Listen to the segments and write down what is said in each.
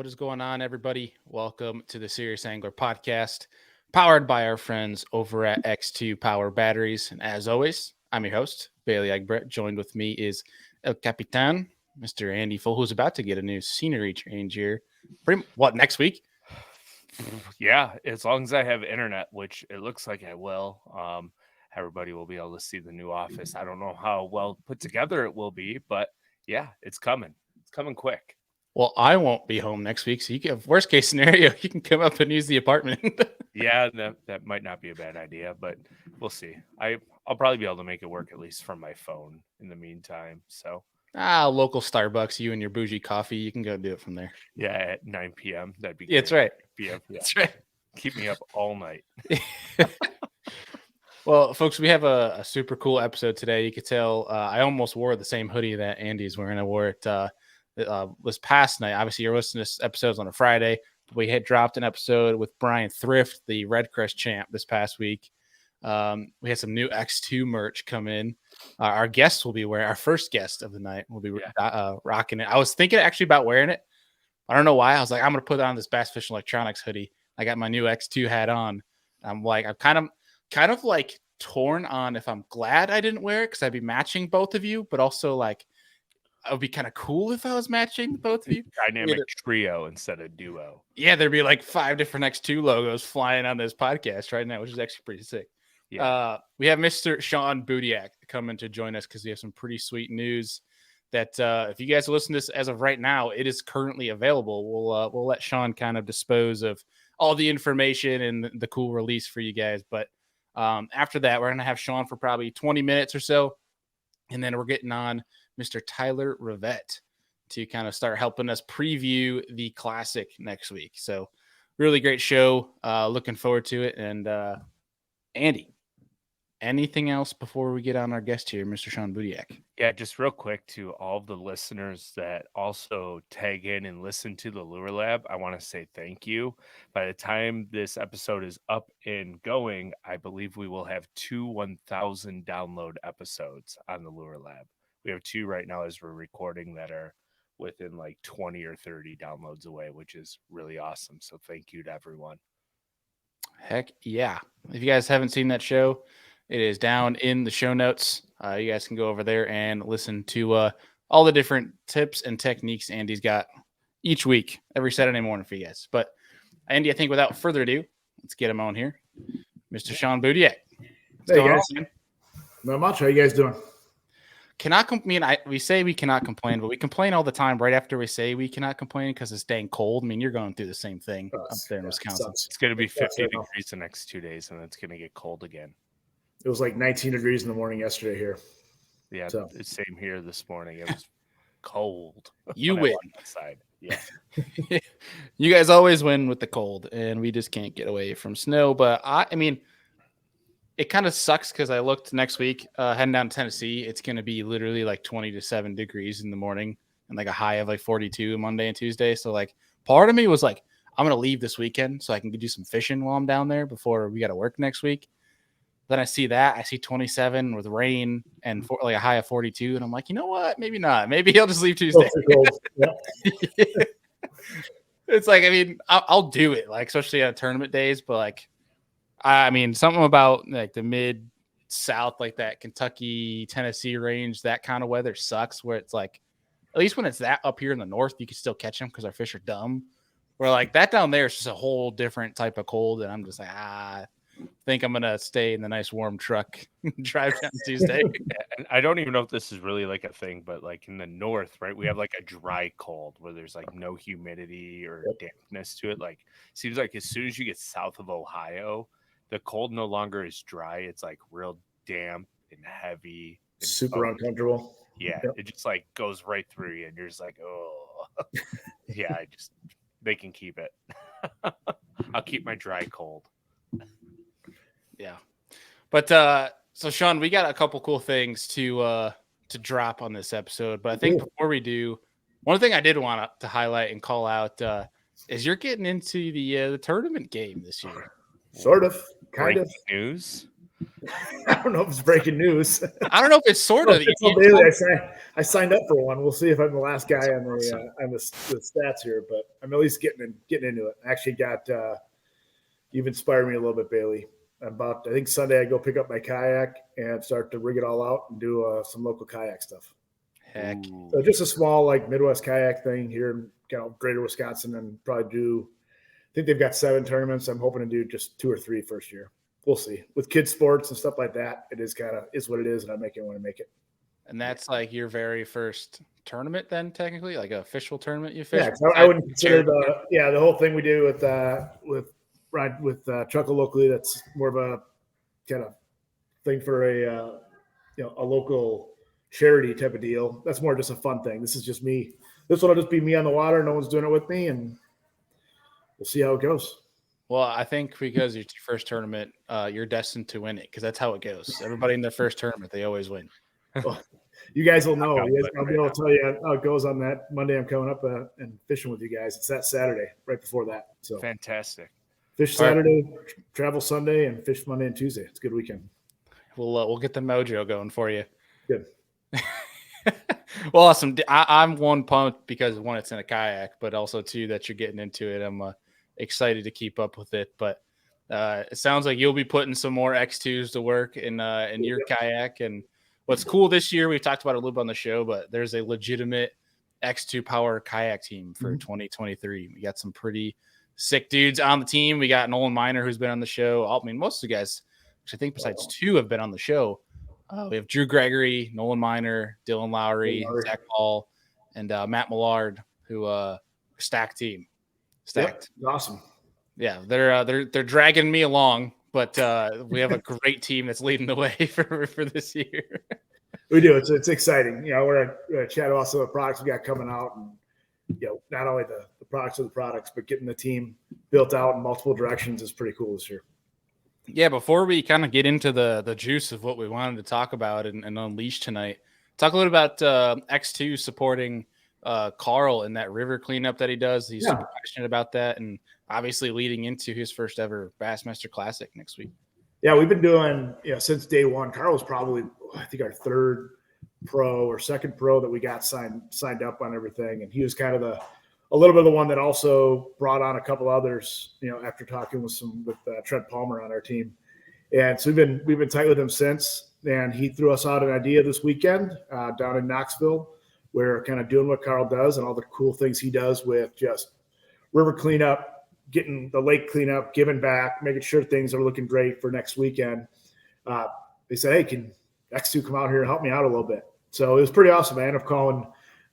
What is going on, everybody? Welcome to the Serious Angler podcast, powered by our friends over at X2 Power Batteries. And as always, I'm your host, Bailey Egbrett. Joined with me is El Capitan, Mr. Andy Full, who's about to get a new scenery change here. Next week? Yeah, as long as I have internet, which it looks like I will. Everybody will be able to see the new office. I don't know how well put together it will be, but yeah, it's coming. It's coming quick. Well, I won't be home next week, so you can, worst case scenario, you can come up and use the apartment. Yeah, that might not be a bad idea, but we'll see. I'll probably be able to make it work at least from my phone in the meantime. So Local Starbucks, you and your bougie coffee, you can go do it from there. yeah, at 9 p.m. That'd be great. That's right. Yeah. That's right. Keep me up all night. Well, folks, we have a super cool episode today. You could tell I almost wore the same hoodie that Andy's wearing. I wore it this past night. Obviously, you're listening to this episode's on a Friday. We had dropped an episode with Brian Thrift, the Red Crest champ, this past week. We had some new X2 merch come in. Our guests will be wearing, our first guest of the night will be rocking it. I was thinking actually about wearing it. I don't know why. I was like, I'm going to put on this Bass Fishing Electronics hoodie. I got my new X2 hat on. I'm like, I'm kind of like torn on if I'm glad I didn't wear it because I'd be matching both of you, but also like it would be kind of cool if I was matching both of you. Dynamic trio instead of duo. Yeah, there'd be like 5 different X2 logos flying on this podcast right now, which is actually pretty sick. Yeah. We have Mr. Sean Budiak coming to join us because we have some pretty sweet news that if you guys listen to this as of right now, it is currently available. We'll let Sean kind of dispose of all the information and the cool release for you guys. But after that, we're going to have Sean for probably 20 minutes or so. And then we're getting on Mr. Tyler RIVET to kind of start helping us preview the Classic next week. So really great show. Looking forward to it. And Andy, anything else before we get on our guest here, Mr. Sean Budiak? Yeah, just real quick to all of the listeners that also tag in and listen to the Lure Lab, I want to say thank you. By the time this episode is up and going, I believe we will have 2 1,000 download episodes on the Lure Lab. We have 2 right now as we're recording that are within like 20 or 30 downloads away, which is really awesome. So thank you to everyone. Heck yeah. If you guys haven't seen that show, it is down in the show notes. You guys can go over there and listen to all the different tips and techniques Andy's got each week, every Saturday morning for you guys. But Andy, I think without further ado, let's get him on here. Mr. Sean Budiak. Hey guys. Not much. How you guys doing? We say we cannot complain, but we complain all the time right after we say we cannot complain because it's dang cold. I mean, you're going through the same thing up there in Wisconsin. It's going to be 50 degrees the next 2 days, and it's going to get cold again. It was like 19 degrees in the morning yesterday here. Yeah, it's same here this morning. It was cold. You win. Outside. Yeah. You guys always win with the cold, and we just can't get away from snow. But I mean, it kind of sucks because I looked next week, heading down to Tennessee. It's going to be literally like 20 to 7 degrees in the morning and like a high of like 42 Monday and Tuesday. So like part of me was like, I'm going to leave this weekend so I can do some fishing while I'm down there before we got to work next week. Then I see 27 with rain and like a high of 42. And I'm like, you know what? Maybe not. Maybe I'll just leave Tuesday. It's like, I mean, I'll do it, like, especially on tournament days. But like, I mean, something about like the mid South, like that Kentucky, Tennessee range, that kind of weather sucks where it's like, at least when it's that up here in the north, you can still catch them because our fish are dumb. Where like that down there is just a whole different type of cold. And I'm just like, I think I'm going to stay in the nice warm truck and drive down Tuesday. And I don't even know if this is really like a thing, but like in the north, right, we have like a dry cold where there's like no humidity or dampness to it. Like seems like as soon as you get south of Ohio, the cold no longer is dry. It's like real damp and heavy. And super uncomfortable. Yeah, it just like goes right through you and you're just like, oh. Yeah, they can keep it. I'll keep my dry cold. Yeah. But so Sean, we got a couple cool things to drop on this episode. But I think before we do, one thing I did want to highlight and call out is you're getting into the tournament game this year. Sort of. Kind Breaking of news. I don't know if it's breaking news. I don't know if it's sort of. Bailey, I signed up for one. We'll see if I'm the last guy on the stats here, but I'm at least getting into it. I actually got you've inspired me a little bit, Bailey. I think Sunday I go pick up my kayak and start to rig it all out and do some local kayak stuff. Heck. So just a small Midwest kayak thing here in greater Wisconsin, and probably do. I think they've got 7 tournaments. I'm hoping to do just 2 or 3 first year. We'll see. With kids sports and stuff like that, it is what it is, and I make it when I make it. And that's like your very first tournament, then technically, like an official tournament you fish. Yeah, so I wouldn't consider the whole thing we do with Chuckle locally. That's more of a kind of thing for a local charity type of deal. That's more just a fun thing. This is just me. This one will just be me on the water. No one's doing it with me, and we'll see how it goes. Well, I think because it's your first tournament, you're destined to win it because that's how it goes. Everybody in their first tournament, they always win. Well, you guys will know. I'll be able to tell you how it goes on that Monday. I'm coming up and fishing with you guys. It's that Saturday, right before that. So fantastic. Fish Saturday, travel Sunday, and fish Monday and Tuesday. It's a good weekend. We'll get the mojo going for you. Good. Well, awesome. I'm one pumped because one, it's in a kayak, but also two, that you're getting into it. I'm excited to keep up with it, but it sounds like you'll be putting some more X2s to work in your kayak. And what's cool this year, we've talked about it a little bit on the show, but there's a legitimate X2 power kayak team for 2023. We got some pretty sick dudes on the team. We got Nolan Miner, who's been on the show. I mean, most of the guys, which I think besides 2 have been on the show. We have Drew Gregory, Nolan Miner, Dylan Lowry, Zach Paul, and Matt Millard, who stacked team. Stacked. Yep, awesome. Yeah, they're dragging me along, but we have a great team that's leading the way for this year. We do. It's exciting. We're at chat about some of the products we got coming out, and not only the products of the products, but getting the team built out in multiple directions is pretty cool this year. Yeah, before we kind of get into the juice of what we wanted to talk about and unleash tonight, talk a little about X2 supporting Carl in that river cleanup that he does. He's super passionate about that, and obviously leading into his first ever Bassmaster Classic next week. Yeah, we've been doing since day one. Carl was probably, I think, our 3rd pro or 2nd pro that we got signed up on everything, and he was kind of a little bit of the one that also brought on a couple others, after talking with Trent Palmer on our team. And so we've been tight with him since, and he threw us out an idea this weekend down in Knoxville. We're kind of doing what Carl does and all the cool things he does with just river cleanup, getting the lake cleanup, giving back, making sure things are looking great for next weekend. They said, hey, can X2 come out here and help me out a little bit? So it was pretty awesome. I ended up calling,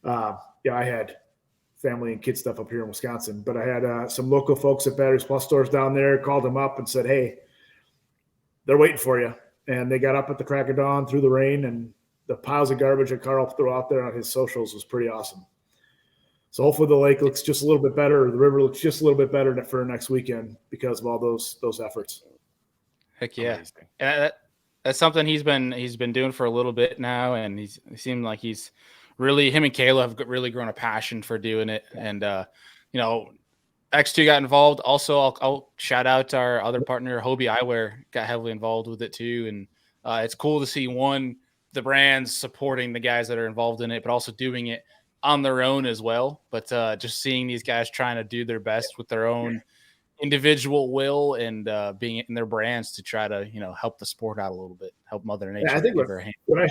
I had family and kid stuff up here in Wisconsin, but I had some local folks at Batteries Plus stores down there, called them up and said, hey, they're waiting for you. And they got up at the crack of dawn through the rain, and the piles of garbage that Carl threw out there on his socials was pretty awesome. So hopefully the lake looks just a little bit better, or the river looks just a little bit better for next weekend because of all those efforts. Heck yeah. And that's something he's been doing for a little bit now, and he seemed like he's really, him and Kayla have really grown a passion for doing it. And X2 got involved. Also, I'll shout out our other partner, Hobie Eyewear, got heavily involved with it too. And it's cool to see the brands supporting the guys that are involved in it, but also doing it on their own as well. But just seeing these guys trying to do their best with their own individual will and being in their brands to try to, help the sport out a little bit, help Mother Nature. Yeah, I think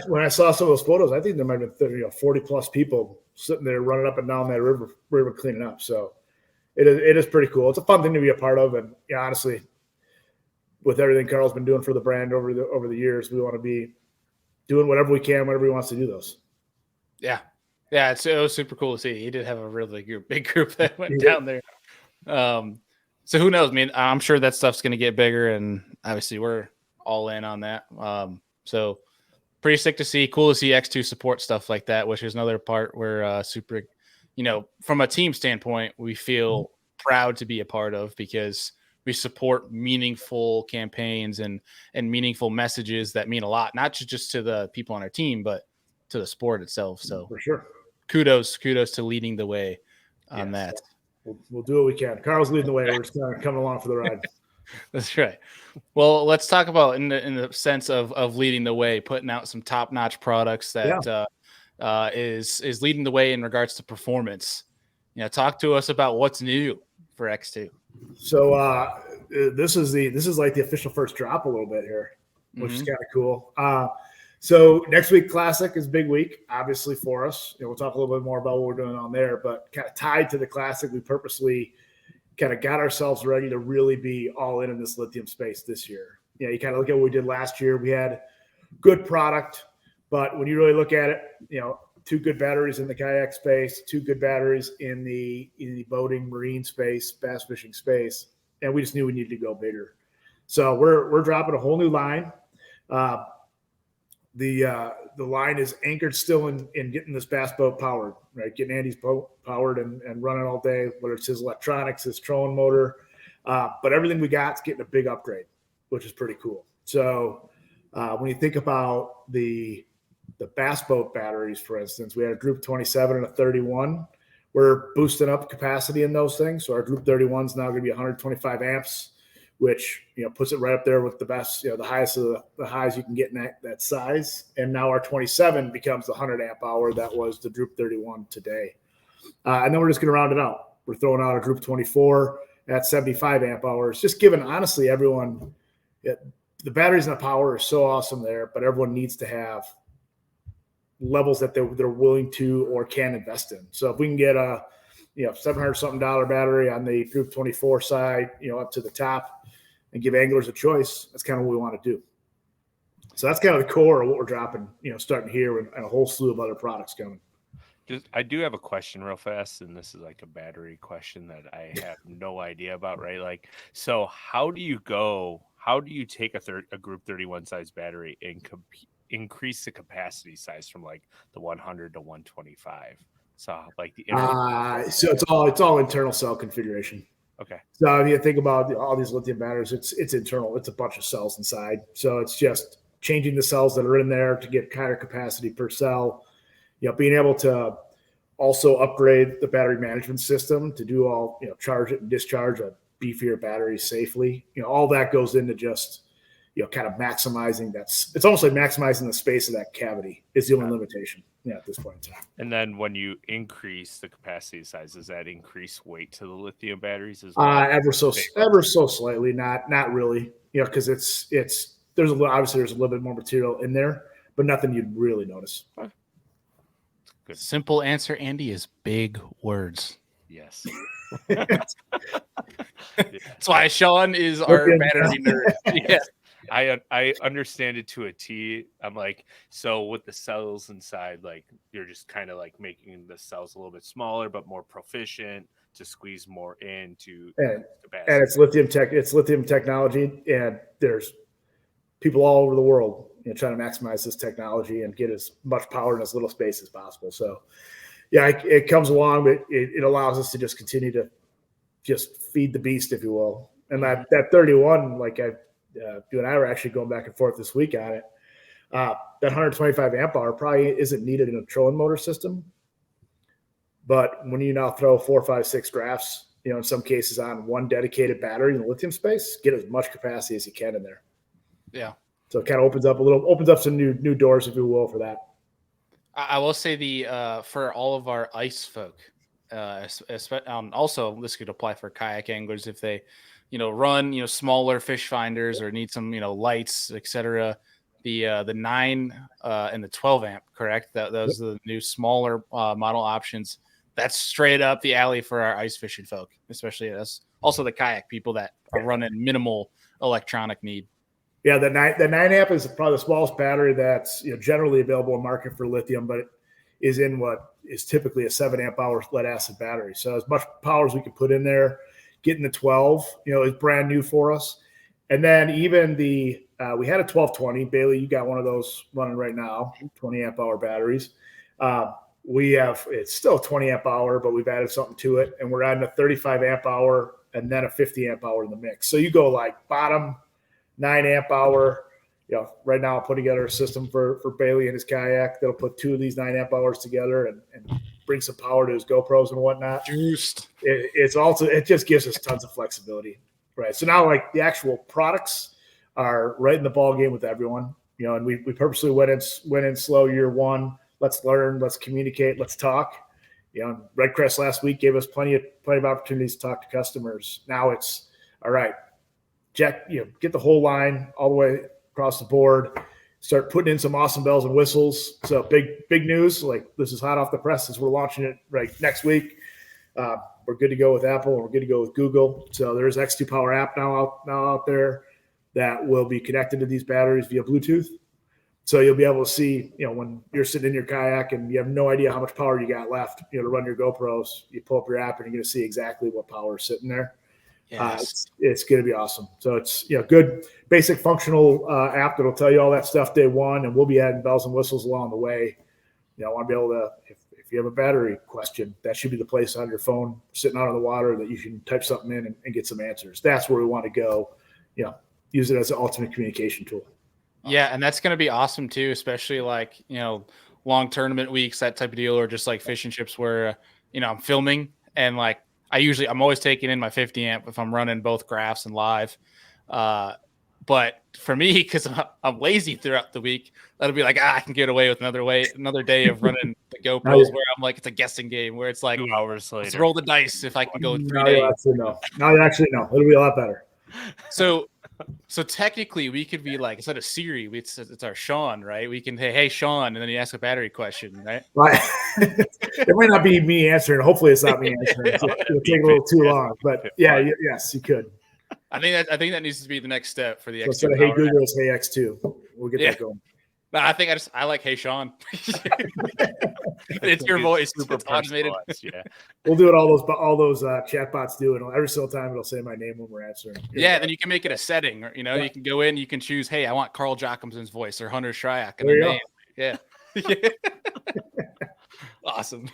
when I saw some of those photos, I think there might have been 40 plus people sitting there running up and down that river cleaning up. So it is pretty cool. It's a fun thing to be a part of. And honestly, with everything Carl's been doing for the brand over the years, we want to be doing whatever we can, whenever he wants to do those. Yeah. Yeah. It was super cool to see. He did have a really big group that went down there. So who knows? I mean, I'm sure that stuff's going to get bigger, and obviously we're all in on that. So pretty sick to see. Cool to see X2 support stuff like that, which is another part where super, from a team standpoint, we feel proud to be a part of, because we support meaningful campaigns and meaningful messages that mean a lot, not just to the people on our team, but to the sport itself. So for sure, kudos to leading the way on that. We'll do what we can. Carl's leading the way. We're just kind of coming along for the ride. That's right. Well, let's talk about in the sense of leading the way, putting out some top notch products that is leading the way in regards to performance. Talk to us about what's new for X2. So this is like the official first drop a little bit here, which is kind of cool. So next week Classic is big week, obviously for us. We'll talk a little bit more about what we're doing on there, but kind of tied to the Classic, we purposely kind of got ourselves ready to really be all in this lithium space this year. You kind of look at what we did last year. We had good product, but when you really look at it, 2 good batteries in the kayak space, 2 good batteries in the boating, marine space, bass fishing space, and we just knew we needed to go bigger. So we're dropping a whole new line. The line is anchored still in getting this bass boat powered, right? Getting Andy's boat powered and running all day, whether it's his electronics, his trolling motor. But everything we got is getting a big upgrade, which is pretty cool. So when you think about the bass boat batteries, for instance, we had a Group 27 and a 31. We're boosting up capacity in those things. So our Group 31 is now going to be 125 amps, which puts it right up there with the best, the highest of the highs you can get in that size. And now our 27 becomes the 100 amp hour that was the Group 31 today. And then we're just going to round it out. We're throwing out a Group 24 at 75 amp hours, just giving honestly everyone the batteries and the power are so awesome there, but everyone needs to have levels that they're willing to or can invest in. So if we can get a $700 something battery on the Group 24 side, up to the top, and give anglers a choice, that's kind of what we want to do. So that's kind of the core of what we're dropping, starting here and a whole slew of other products coming. I do have a question real fast, and this is like a battery question that I have no idea about, right? Like, so how do you take a Group 31 size battery and increase the capacity size from like the 100 to 125? So like so it's all internal cell configuration. Okay. So if you think about all these lithium batteries, it's internal. It's a bunch of cells inside. So it's just changing the cells that are in there to get higher capacity per cell. Being able to also upgrade the battery management system to do all, charge it and discharge a beefier battery safely. All that goes into just, kind of maximizing it's almost like maximizing the space of that cavity is the only limitation. At this point in time. And then when you increase the capacity size, does that increase weight to the lithium batteries as well? Ever so slightly, not really. Because there's a little bit more material in there, but nothing you'd really notice. Good. Simple answer, Andy, is big words. Yes. That's why Sean is our battery nerd. Yeah. I understand it to a T. I'm like, so with the cells inside, like you're just kind of like making the cells a little bit smaller, but more proficient to squeeze more into and it's lithium technology, and there's people all over the world trying to maximize this technology and get as much power in as little space as possible. So yeah, it comes along, but it allows us to just continue to just feed the beast, if you will. And that 31, like you and I were actually going back and forth this week on it. That 125 amp hour probably isn't needed in a trolling motor system. But when you now throw 4, 5, 6 drafts, in some cases on one dedicated battery in the lithium space, get as much capacity as you can in there. Yeah. So it kind of opens up some new doors, if you will, for that. I will say for all of our ice folk, also this could apply for kayak anglers if they, run, smaller fish finders or need some, lights, etc. The 9 and the 12 amp, correct? Those are the new smaller model options. That's straight up the alley for our ice fishing folk, especially us. Also the kayak people that are running minimal electronic need. Yeah, the 9 amp is probably the smallest battery that's generally available in market for lithium, but it is in what is typically a 7 amp hour lead acid battery. So as much power as we can put in there, getting the 12, is brand new for us. And then even we had a 1220. Bailey, you got one of those running right now, 20 amp hour batteries. It's still 20 amp hour, but we've added something to it, and we're adding a 35 amp hour and then a 50 amp hour in the mix. So you go like bottom 9 amp hour. Right now I'm putting together a system for Bailey and his kayak that'll put 2 of these 9 amp hours together and bring some power to his GoPros and whatnot. Juiced. It just gives us tons of flexibility. Right. So now like the actual products are right in the ball game with everyone, and we purposely went in slow year one. Let's learn, let's communicate, let's talk. Red Crest last week gave us plenty of opportunities to talk to customers. Now it's all right. Jack, get the whole line all the way across the board. Start putting in some awesome bells and whistles. So big news. Like this is hot off the presses. We're launching it right next week. We're good to go with Apple, and we're good to go with Google. So there's X2 Power app now out there that will be connected to these batteries via Bluetooth. So you'll be able to see, when you're sitting in your kayak and you have no idea how much power you got left, to run your GoPros. You pull up your app and you're going to see exactly what power is sitting there. Yes. It's going to be awesome. So it's good, basic functional app that'll tell you all that stuff day one, and we'll be adding bells and whistles along the way. I want to be able to, if you have a battery question, that should be the place on your phone sitting out on the water that you can type something in and get some answers. That's where we want to go. Use it as an ultimate communication tool. Yeah, and that's going to be awesome too, especially like, long tournament weeks, that type of deal, or just like fishing trips where, I'm filming and like I'm always taking in my 50 amp if I'm running both graphs and live. But for me, because I'm lazy throughout the week, that'll be like, I can get away with another day of running the GoPros where I'm like, it's a guessing game where it's like 2 hours later. Let's roll the dice if I can go 3 now days. Now you actually know. It'll be a lot better. So technically, we could be like, instead of Siri, it's our Sean, right? We can say, hey, Sean, and then you ask a battery question, right? It might not be me answering. Hopefully, it's not me answering. It'll take a little too long. But yes, you could. I think that needs to be the next step for the X2. Instead of Hey Google, it's Hey X2. We'll get that going. No, I think I like Hey Sean. It's your voice. Super automated. Yeah. We'll do it. All those chatbots do it. Every single time it'll say my name when we're answering. Yeah, then you can make it a setting. Or, you can go in. You can choose. Hey, I want Carl Jocumsen's voice or Hunter Shryack and their name. Yeah. Awesome.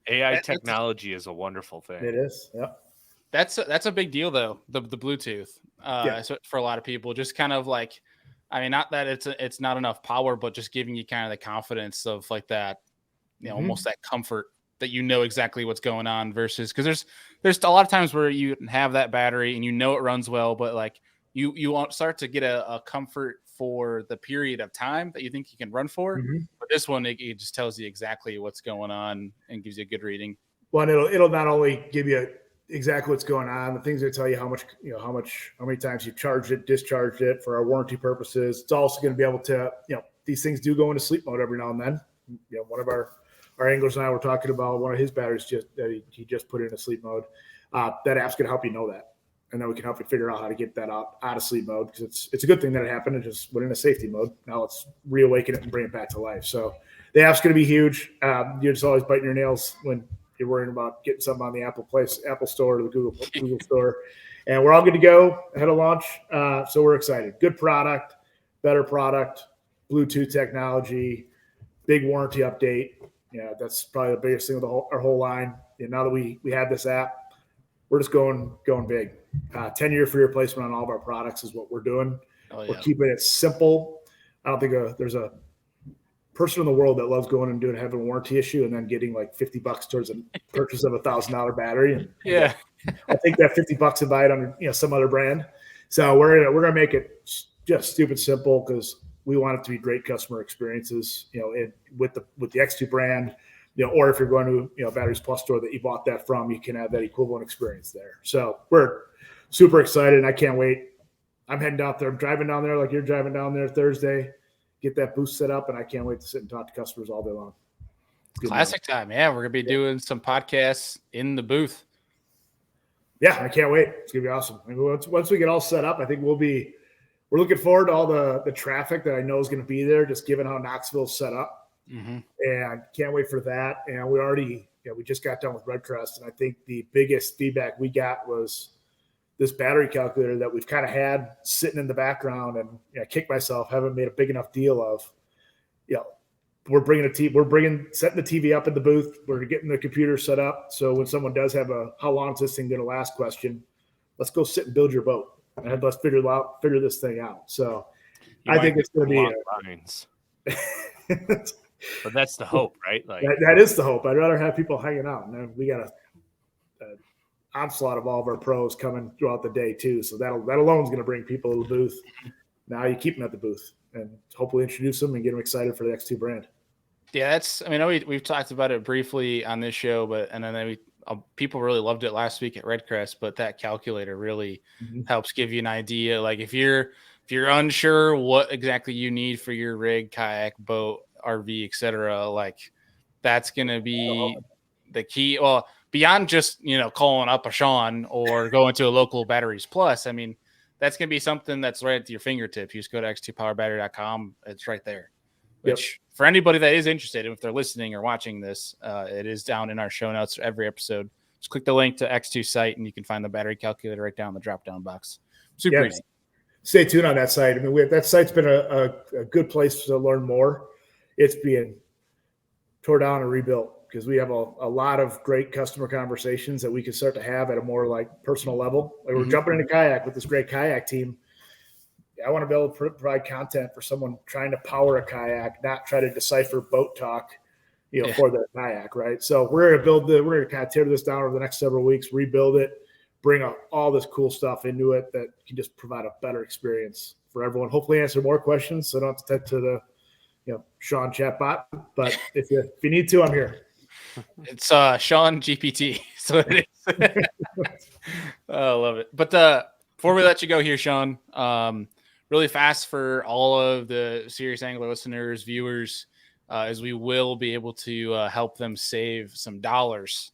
AI technology is a wonderful thing. It is. Yeah. That's a big deal though. The Bluetooth. So for a lot of people, just kind of like. I mean, not that it's not enough power, but just giving you kind of the confidence of like that, almost that comfort that exactly what's going on versus because there's a lot of times where you have that battery and it runs well, but like you won't start to get a comfort for the period of time that you think you can run for. Mm-hmm. But this one, it just tells you exactly what's going on and gives you a good reading. Well, it'll not only give you exactly what's going on, the things that tell you how many times you've charged it, discharged it for our warranty purposes. It's also going to be able to, these things do go into sleep mode every now and then. One of our anglers and I were talking about one of his batteries that he just put into sleep mode. That app's going to help you know that. And then we can help you figure out how to get that out of sleep mode because it's a good thing that it happened. It just went into safety mode. Now let's reawaken it and bring it back to life. So the app's going to be huge. You're just always biting your nails when you're worrying about getting something on the Apple Store or the Google Store. And we're all good to go ahead of launch. So we're excited. Good product, better product, Bluetooth technology, big warranty update. That's probably the biggest thing with our whole line. Now that we have this app, we're just going big. 10-year free replacement on all of our products is what we're doing. We're keeping it simple. I don't think there's a person in the world that loves going and having a warranty issue and then getting like $50 towards a purchase of $1,000 battery. And I think that $50 to buy it on some other brand. So we're gonna make it just stupid simple because we want it to be great customer experiences. With the X2 brand, or if you're going to Batteries Plus store that you bought that from, you can have that equivalent experience there. So we're super excited and I can't wait. I'm heading out there. I'm driving down there like you're driving down there Thursday. Get that booth set up, and I can't wait to sit and talk to customers all day long. Classic time. Yeah, we're going to be doing some podcasts in the booth. Yeah, I can't wait. It's going to be awesome. I mean, once we get all set up, I think we're looking forward to all the traffic that I know is going to be there, just given how Knoxville's set up. Mm-hmm. And can't wait for that. And we just got done with Red Crest, and I think the biggest feedback we got was this battery calculator that we've kind of had sitting in the background, and I kick myself, haven't made a big enough deal of, we're setting the TV up in the booth. We're getting the computer set up. So when someone does have how long is this thing going to last question, let's go sit and build your boat and let's figure this thing out. So I think it's going to be but that's the hope, right? Like that is the hope. I'd rather have people hanging out. And we got onslaught of all of our pros coming throughout the day too. So that alone is going to bring people to the booth. Now you keep them at the booth and hopefully introduce them and get them excited for the X2 brand. Yeah, we've talked about it briefly on this show, people really loved it last week at Redcrest, but that calculator really helps give you an idea. Like if you're unsure what exactly you need for your rig, kayak, boat, RV, etc., like that's going to be the key. Well, beyond just, calling up a Sean or going to a local Batteries Plus, I mean, that's going to be something that's right at your fingertips. You just go to x2powerbattery.com. It's right there. Which for anybody that is interested, if they're listening or watching this, it is down in our show notes for every episode. Just click the link to X2 site and you can find the battery calculator right down in the drop-down box. Super easy. Stay tuned on that site. I mean, that site's been a good place to learn more. It's being tore down and rebuilt because we have a lot of great customer conversations that we can start to have at a more like personal level. Like we're jumping into kayak with this great kayak team. I want to be able to provide content for someone trying to power a kayak, not try to decipher boat talk, for their kayak, right? So we're going to kind of tear this down over the next several weeks, rebuild it, bring all this cool stuff into it that can just provide a better experience for everyone. Hopefully answer more questions so I don't have to take to the, Sean chatbot. But if you need to, I'm here. It's Sean GPT. So it is. I love it. But before we let you go here, Sean, really fast for all of the Serious Angler listeners, viewers, as we will be able to help them save some dollars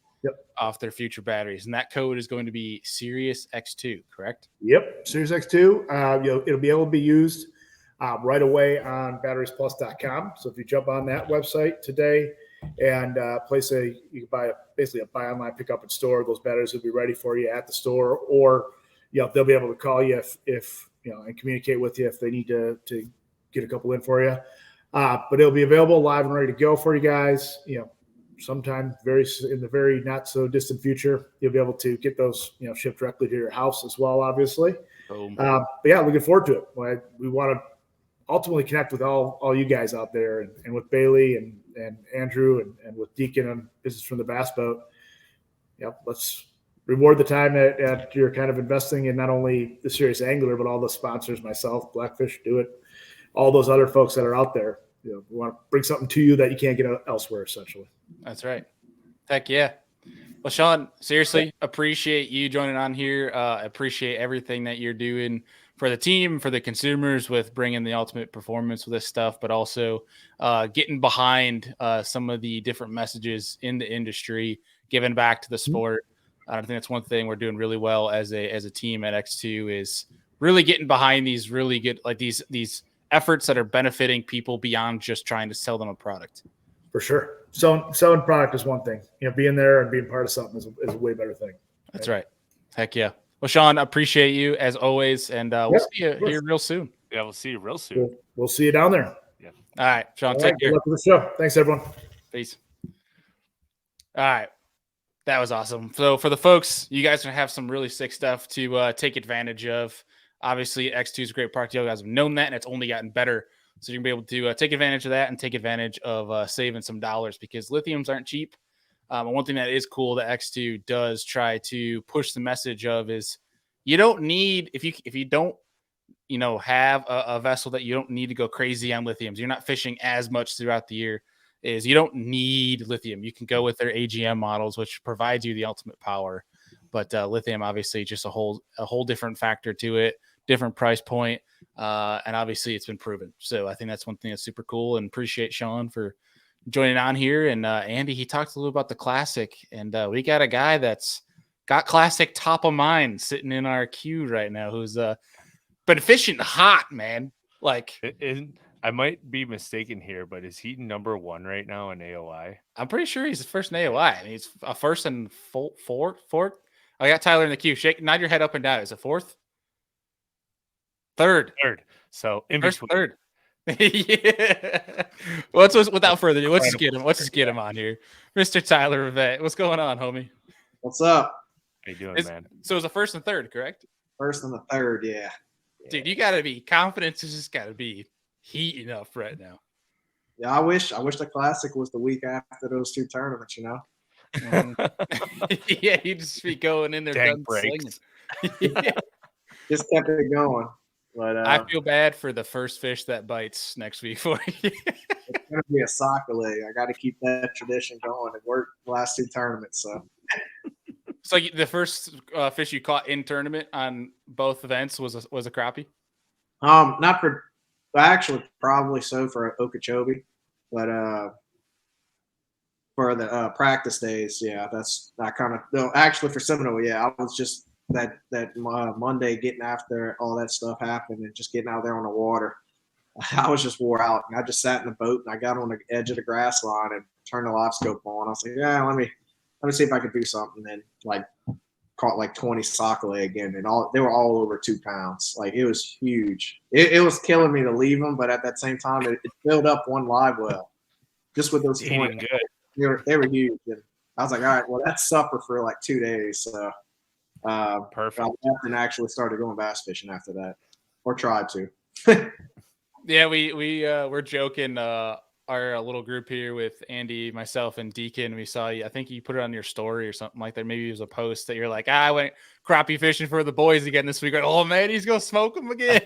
off their future batteries. And that code is going to be Serious X2, correct? Yep. Serious X2. It'll be able to be used right away on batteriesplus.com. So if you jump on that website today and you can buy basically a buy online, pick up in store, those batteries will be ready for you at the store, or they'll be able to call you if and communicate with you if they need to get a couple in for you. But it'll be available live and ready to go for you guys. Sometime in the very not so distant future, you'll be able to get those, shipped directly to your house as well, obviously. But yeah, looking forward to it. We want to ultimately connect with all you guys out there and with Bailey and Andrew and with Deacon and Business from the Bass Boat. Let's reward the time that you're kind of investing in not only the Serious Angler, but all the sponsors, myself, Blackfish, Do It, all those other folks that are out there. We want to bring something to you that you can't get elsewhere, essentially. That's right. Heck yeah. Well, Sean, seriously, appreciate you joining on here. Appreciate everything that you're doing for the team, for the consumers with bringing the ultimate performance with this stuff, but also getting behind some of the different messages in the industry, giving back to the sport. I think that's one thing we're doing really well as a team at X2 is really getting behind these really good, like these efforts that are benefiting people beyond just trying to sell them a product. For sure. Selling product is one thing. Being there and being part of something is a way better thing. That's right. Heck yeah. Well, Sean, appreciate you as always, and we'll see you here real soon. Yeah, we'll see you real soon. We'll see you down there. Yeah. All right, Sean, take care. Good luck with the show. Thanks, everyone. Peace. All right. That was awesome. So for the folks, you guys are going to have some really sick stuff to take advantage of. Obviously, X2 is a great product. You guys have known that, and it's only gotten better. So you're going to be able to take advantage of that and take advantage of saving some dollars because lithiums aren't cheap. One thing that is cool that X2 does try to push the message of is you don't need, if you don't, have a vessel that you don't need to go crazy on lithiums. You're not fishing as much throughout the year. Is you don't need lithium. You can go with their AGM models, which provides you the ultimate power. But lithium, obviously, just a whole different factor to it, different price point. And obviously, it's been proven. So I think that's one thing that's super cool and appreciate Sean for joining on here. And Andy, he talked a little about the Classic. And we got a guy that's got Classic top of mind sitting in our queue right now who's been fishing hot, man. Like, I might be mistaken here, but is he number one right now in AOI? I'm pretty sure he's the first in AOI. I mean, he's a first and fourth. I got Tyler in the queue. Nod your head up and down. Is it fourth? Third. So in first, between. Third. Yeah. Without further ado, let's just get him on here. Mr. Tyler RIVET. What's going on, homie? What's up? How you doing, man? So it was a first and third, correct? First and the third, yeah. Dude, you gotta be confidence is just gotta be heating up right now. Yeah, I wish the Classic was the week after those two tournaments, Yeah, you just be going in there done slinging. Yeah. Just kept it going. But I feel bad for the first fish that bites next week for you. it's gonna be a soccer leg. I got to keep that tradition going. It worked the last 2 tournaments, so. So the first fish you caught in tournament on both events was a crappie? Not for, actually probably so for Okeechobee, but for the practice days, yeah, that's I kind of no. Actually, for Seminole, yeah, I was just that Monday getting after all that stuff happened and just getting out there on the water. I was just wore out, and I just sat in the boat and I got on the edge of the grass line and turned the live scope on. I was like, yeah, let me see if I could do something. And then caught 20 sockeye again, and they were all over 2 pounds. Like, it was huge. It was killing me to leave them, but at that same time, it filled up one live well just with those 20. Good. They were huge, and I was like, all right, well, that's supper for 2 days. So perfect. I left and actually started going bass fishing after that, or tried to. Yeah, we're joking. Our little group here with Andy, myself, and Deacon. We saw you. I think you put it on your story or something like that. Maybe it was a post that you're like, I went crappie fishing for the boys again this week. Like, oh man, he's gonna smoke them again.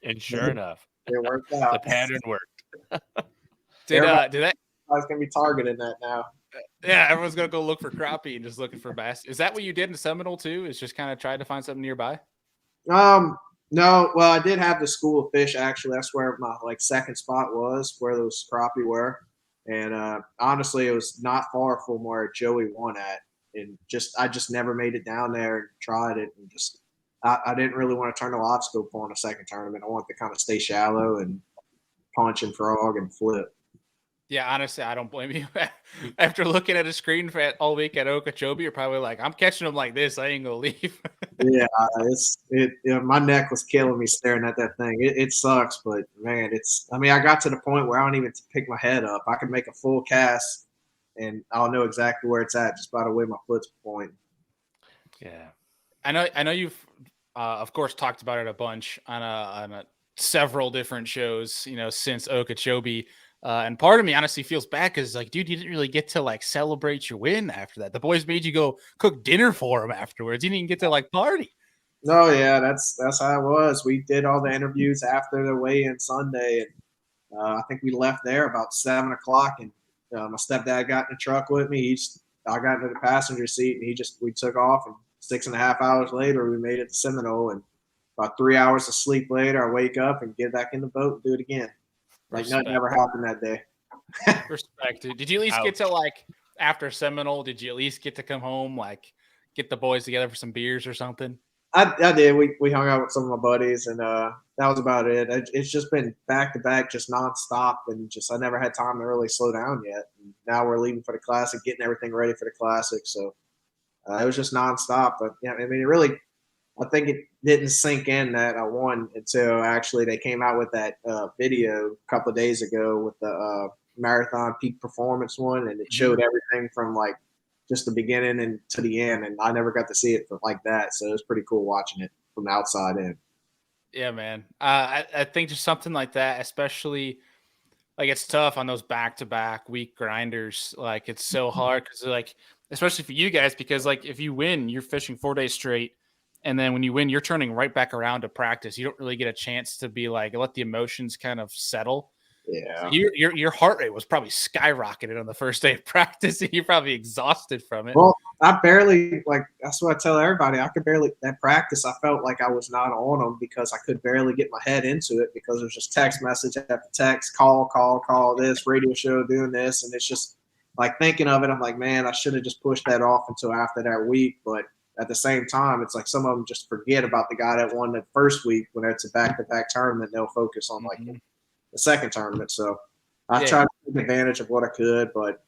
And sure enough, it worked out. The pattern worked. Did that? I was gonna be targeting that now. Yeah, everyone's gonna go look for crappie and just looking for bass. Is that what you did in Seminole too? Is just kind of try to find something nearby? No, well, I did have the school of fish. Actually, that's where my second spot was, where those crappie were. And honestly, it was not far from where Joey won at. And I just never made it down there and tried it. And just I didn't really want to turn the live scope on a second tournament. I wanted to kind of stay shallow and punch and frog and flip. Yeah, honestly, I don't blame you. After looking at a screen for all week at Okeechobee, you're probably like, I'm catching them like this. I ain't gonna leave. Yeah, my neck was killing me staring at that thing. It sucks, but man, I got to the point where I don't even pick my head up. I can make a full cast and I'll know exactly where it's at just by the way my foot's pointing. Yeah. I know you've of course talked about it a bunch on several different shows, since Okeechobee. And part of me honestly feels bad because, dude, you didn't really get to celebrate your win after that. The boys made you go cook dinner for them afterwards. You didn't even get to party. No, yeah, that's how it was. We did all the interviews after the weigh-in Sunday, and I think we left there about 7 o'clock. And my stepdad got in the truck with me. I got into the passenger seat, and we took off. And 6.5 hours later, we made it to Seminole. And about 3 hours of sleep later, I wake up and get back in the boat and do it again. Nothing ever happened that day. Respect, dude. Did you at least get to after Seminole? Did you at least get to come home, get the boys together for some beers or something? I did. We hung out with some of my buddies, and that was about it. It's just been back to back, just nonstop, and I never had time to really slow down yet. And now we're leaving for the Classic, getting everything ready for the Classic. So it was just nonstop. But yeah, I mean, I think it didn't sink in that I won until actually they came out with that video a couple of days ago with the marathon peak performance one, and it showed everything from just the beginning and to the end, and I never got to see it like that, so it was pretty cool watching it from the outside in. Yeah, man. I think just something like that, especially it's tough on those back-to-back week grinders. It's so hard because especially for you guys, because if you win, you're fishing 4 days straight. And then when you win, you're turning right back around to practice. You don't really get a chance to be let the emotions kind of settle. Yeah. So your heart rate was probably skyrocketed on the first day of practice, and you're probably exhausted from it. Well, I barely that's what I tell everybody. I could barely at practice. I felt like I was not on them because I could barely get my head into it because there's just text message after text, call this radio show doing this, and it's just thinking of it. I'm like, man, I should have just pushed that off until after that week, but. At the same time, it's some of them just forget about the guy that won the first week when it's a back-to-back tournament. They'll focus on the second tournament. So I tried to take advantage of what I could, but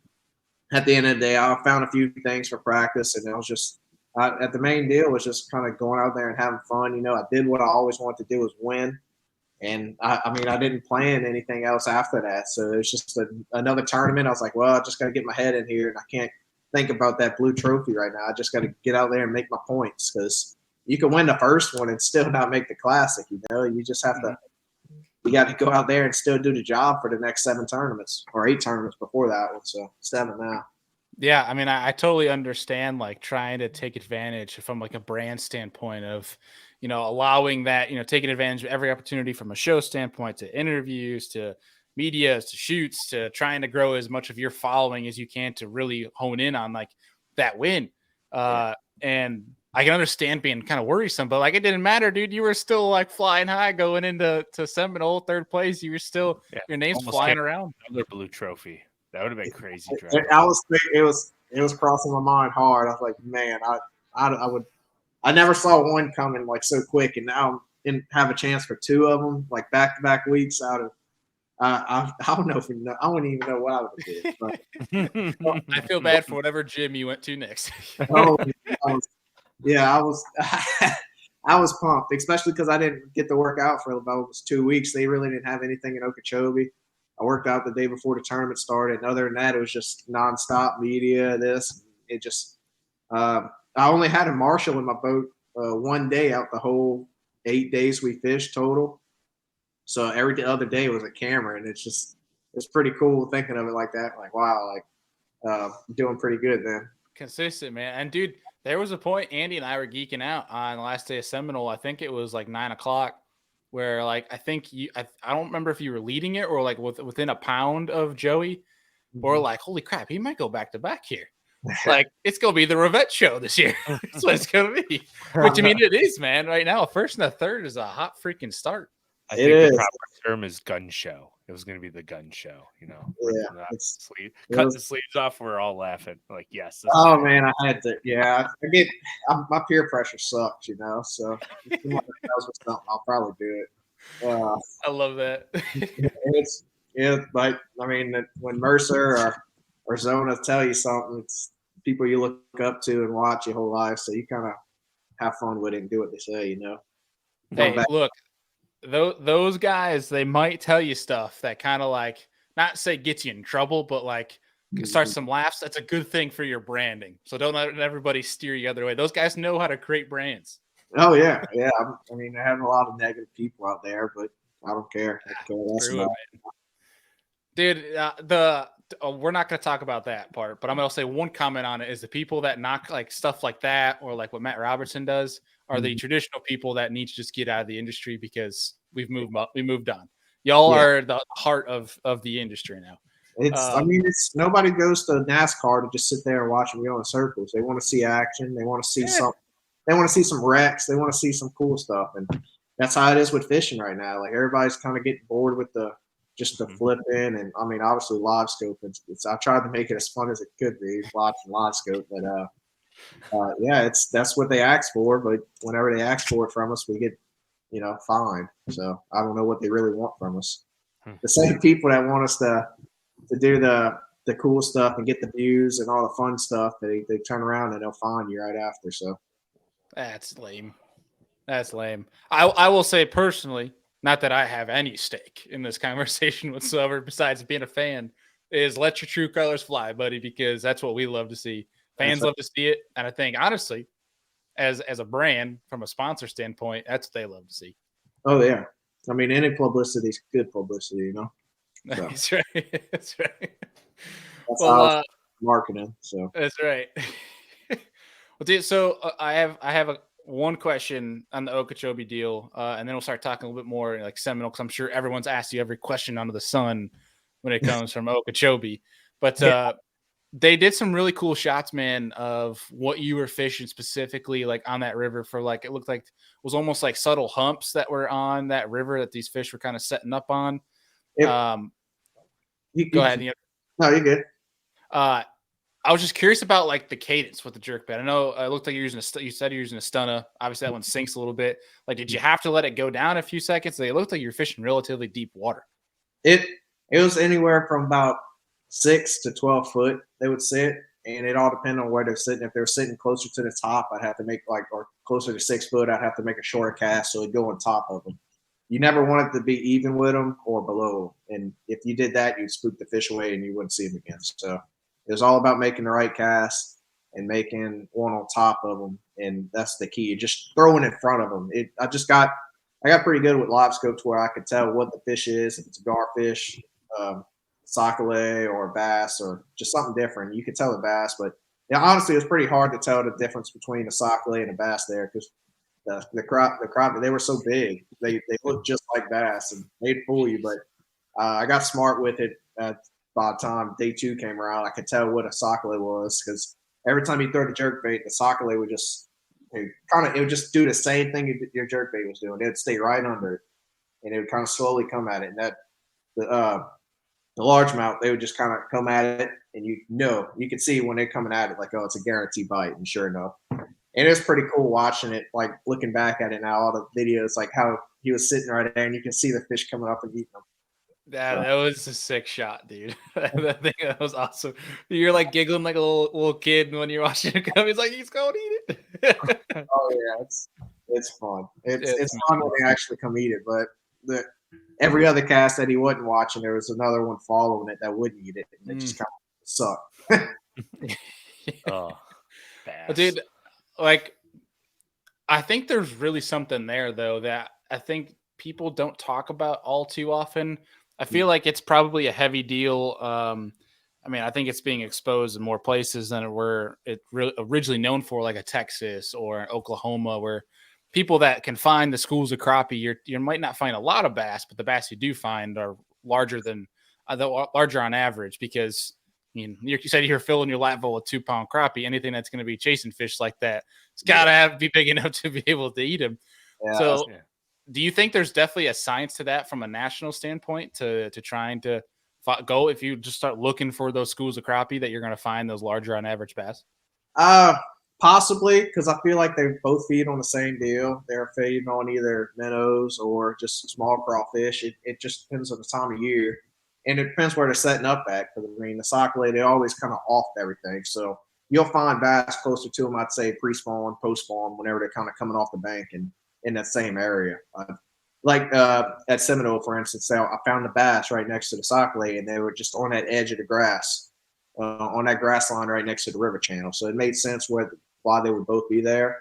at the end of the day, I found a few things for practice, and it was just at the main deal was just kind of going out there and having fun. I did what I always wanted to do was win, and I didn't plan anything else after that. So it was just another tournament. I was like, well, I just got to get my head in here, and I can't think about that blue trophy right now. I just got to get out there and make my points because you can win the first one and still not make the Classic. You just have to. You got to go out there and still do the job for the next 7 tournaments or 8 tournaments before that one. So 7 now. Yeah, I mean, I totally understand like trying to take advantage from like a brand standpoint of, allowing that, taking advantage of every opportunity from a show standpoint to interviews to media to shoots to trying to grow as much of your following as you can to really hone in on like that win. And I can understand being kind of worrisome, but like it didn't matter, dude. You were still like flying high going into Seminole, third place. You were still your name's Almost flying around. Another blue trophy. That would have been crazy. It was crossing my mind hard. I was like, man, I never saw one coming like so quick, and now and have a chance for two of them like back to back weeks out of. I don't know I wouldn't even know what I would do. But, I feel bad for whatever gym you went to next. oh, I was I was pumped, especially because I didn't get to work out for about almost 2 weeks. They really didn't have anything in Okeechobee. I worked out the day before the tournament started, and other than that, it was just nonstop media. It just I only had a marshal in my boat one day out the whole 8 days we fished total. So every other day was a camera, and it's pretty cool thinking of it like that. Like, wow, like doing pretty good then. Consistent, man. And dude, there was a point Andy and I were geeking out on the last day of Seminole. I think it was like 9:00, where like I think I don't remember if you were leading it or like within a pound of Joey, or like, holy crap, he might go back to back here. Like it's gonna be the RIVET show this year. That's what it's gonna be. Which I mean, it is, man. Right now, first and a third is a hot freaking start. I think the proper term is gun show. It was going to be the gun show, Yeah, cut the sleeves off. We're all laughing. Like, yes. Oh man, I had to. Yeah, my peer pressure sucks, So if someone tells me something, I'll probably do it. I love that. But I mean, when Mercer or Zona tell you something, it's people you look up to and watch your whole life, so you kind of have fun with it and do what they say, Hey, look. Those guys, they might tell you stuff that kind of like not say gets you in trouble, but like start some laughs. That's a good thing for your branding. So don't let everybody steer you the other way. Those guys know how to create brands. Oh yeah. I mean, I have a lot of negative people out there, but I don't care. Dude, we're not going to talk about that part, but I'm going to say one comment on it is the people that knock like stuff like that, or like what Matt Robertson does, are the traditional people that need to just get out of the industry because we moved on. Y'all are the heart of the industry now. It's nobody goes to NASCAR to just sit there and watch them go in circles. They want to see action. They want to see something. They want to see some wrecks. They want to see some cool stuff, and that's how it is with fishing right now. Like everybody's kind of getting bored with the flipping, and I mean, obviously live scope. I tried to make it as fun as it could be watching live scope, but that's what they ask for. But whenever they ask for it from us, we get fined. So I don't know what they really want from us. The same people that want us to do the cool stuff and get the views and all the fun stuff, they turn around and they'll fine you right after. So that's lame. That's lame. I will say personally, not that I have any stake in this conversation whatsoever, besides being a fan, is let your true colors fly, buddy, because that's what we love to see. Fans love to see it. And I think, honestly, as a brand, from a sponsor standpoint, that's what they love to see. Oh, yeah. I mean, any publicity is good publicity, So. That's right. That's right. That's marketing. So that's right. Well, dude, so I have one question on the Okeechobee deal, and then we'll start talking a little bit more like Seminole, because I'm sure everyone's asked you every question under the sun when it comes from Okeechobee. But they did some really cool shots, man, of what you were fishing specifically, like on that river for like it looked like it was almost like subtle humps that were on that river that these fish were kind of setting up on. Go ahead. No, you're good. I was just curious about like the cadence with the jerk bait. I know it looked like you're using you said you're using a stunner. Obviously, that one sinks a little bit. Like, did you have to let it go down a few seconds? It looked like you're fishing relatively deep water. It was anywhere from about 6 to 12 foot. They would sit, and it all depended on where they're sitting. If they're sitting closer to the top, I'd have to make or closer to 6 foot, I'd have to make a shorter cast so it'd go on top of them. You never want it to be even with them or below. And if you did that, you'd spook the fish away and you wouldn't see them again. So it was all about making the right cast and making one on top of them. And that's the key. Just throwing in front of them. I got pretty good with live scopes where I could tell what the fish is, if it's a garfish, sockeye or bass or just something different. You could tell the bass, but yeah, honestly, it was pretty hard to tell the difference between a sockeye and a bass there because the crappie, they were so big. They looked just like bass and they'd fool you. But I got smart with it by the time day 2 came around. I could tell what a sockeye was because every time you throw the jerkbait, the sockeye would just it would just do the same thing your jerkbait was doing. It'd stay right under it, and it would kind of slowly come at it. And that the largemouth, they would just kind of come at it, and you could see when they're coming at it, like, oh, it's a guaranteed bite. And sure enough, and it's pretty cool watching it, like looking back at it now, all the videos, like how he was sitting right there, and you can see the fish coming up and eating them. That was a sick shot, dude. That was awesome. You're like giggling like a little kid when you're watching it come. He's like, he's going to eat it. Oh yeah, it's fun. It's fun when they actually come eat it. But every other cast that he wasn't watching, there was another one following it that wouldn't eat it, and it just kind of sucked. Oh, dude, like I think there's really something there though that I think people don't talk about all too often. I feel like it's probably a heavy deal. I mean, I think it's being exposed in more places than it really originally known for, like a Texas or an Oklahoma, where people that can find the schools of crappie, you might not find a lot of bass, but the bass you do find are larger on average because you said you're filling your lap full with 2-pound crappie. Anything that's going to be chasing fish like that, it's got to be big enough to be able to eat them. Yeah, do you think there's definitely a science to that from a national standpoint to trying to go, if you just start looking for those schools of crappie, that you're going to find those larger on average bass? Possibly, because I feel like they both feed on the same deal. They're feeding on either minnows or just small crawfish. It just depends on the time of year. And it depends where they're setting up at. Because, I mean, the sockeye, they always kind of off everything. So you'll find bass closer to them, I'd say, pre-spawn, post-spawn, whenever they're kind of coming off the bank and in that same area. Like at Seminole, for instance, I found the bass right next to the sockeye, and they were just on that edge of the grass, on that grass line right next to the river channel. So it made sense why they would both be there.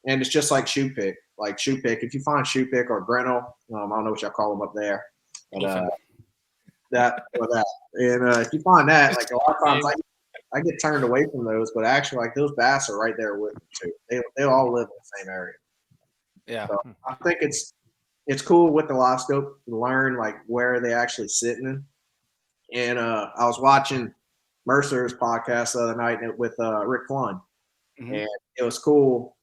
And it's just like shoe pick. Like shoe pick, if you find shoe pick or Grinnell, I don't know what y'all call them up there, but that. And if you find that, like a lot of times I get turned away from those, but actually, like those bass are right there with them too. They all live in the same area. Yeah, so I think it's cool with the live scope to learn like where they actually sitting. And I was watching Mercer's podcast the other night with Rick Clunn, and it was cool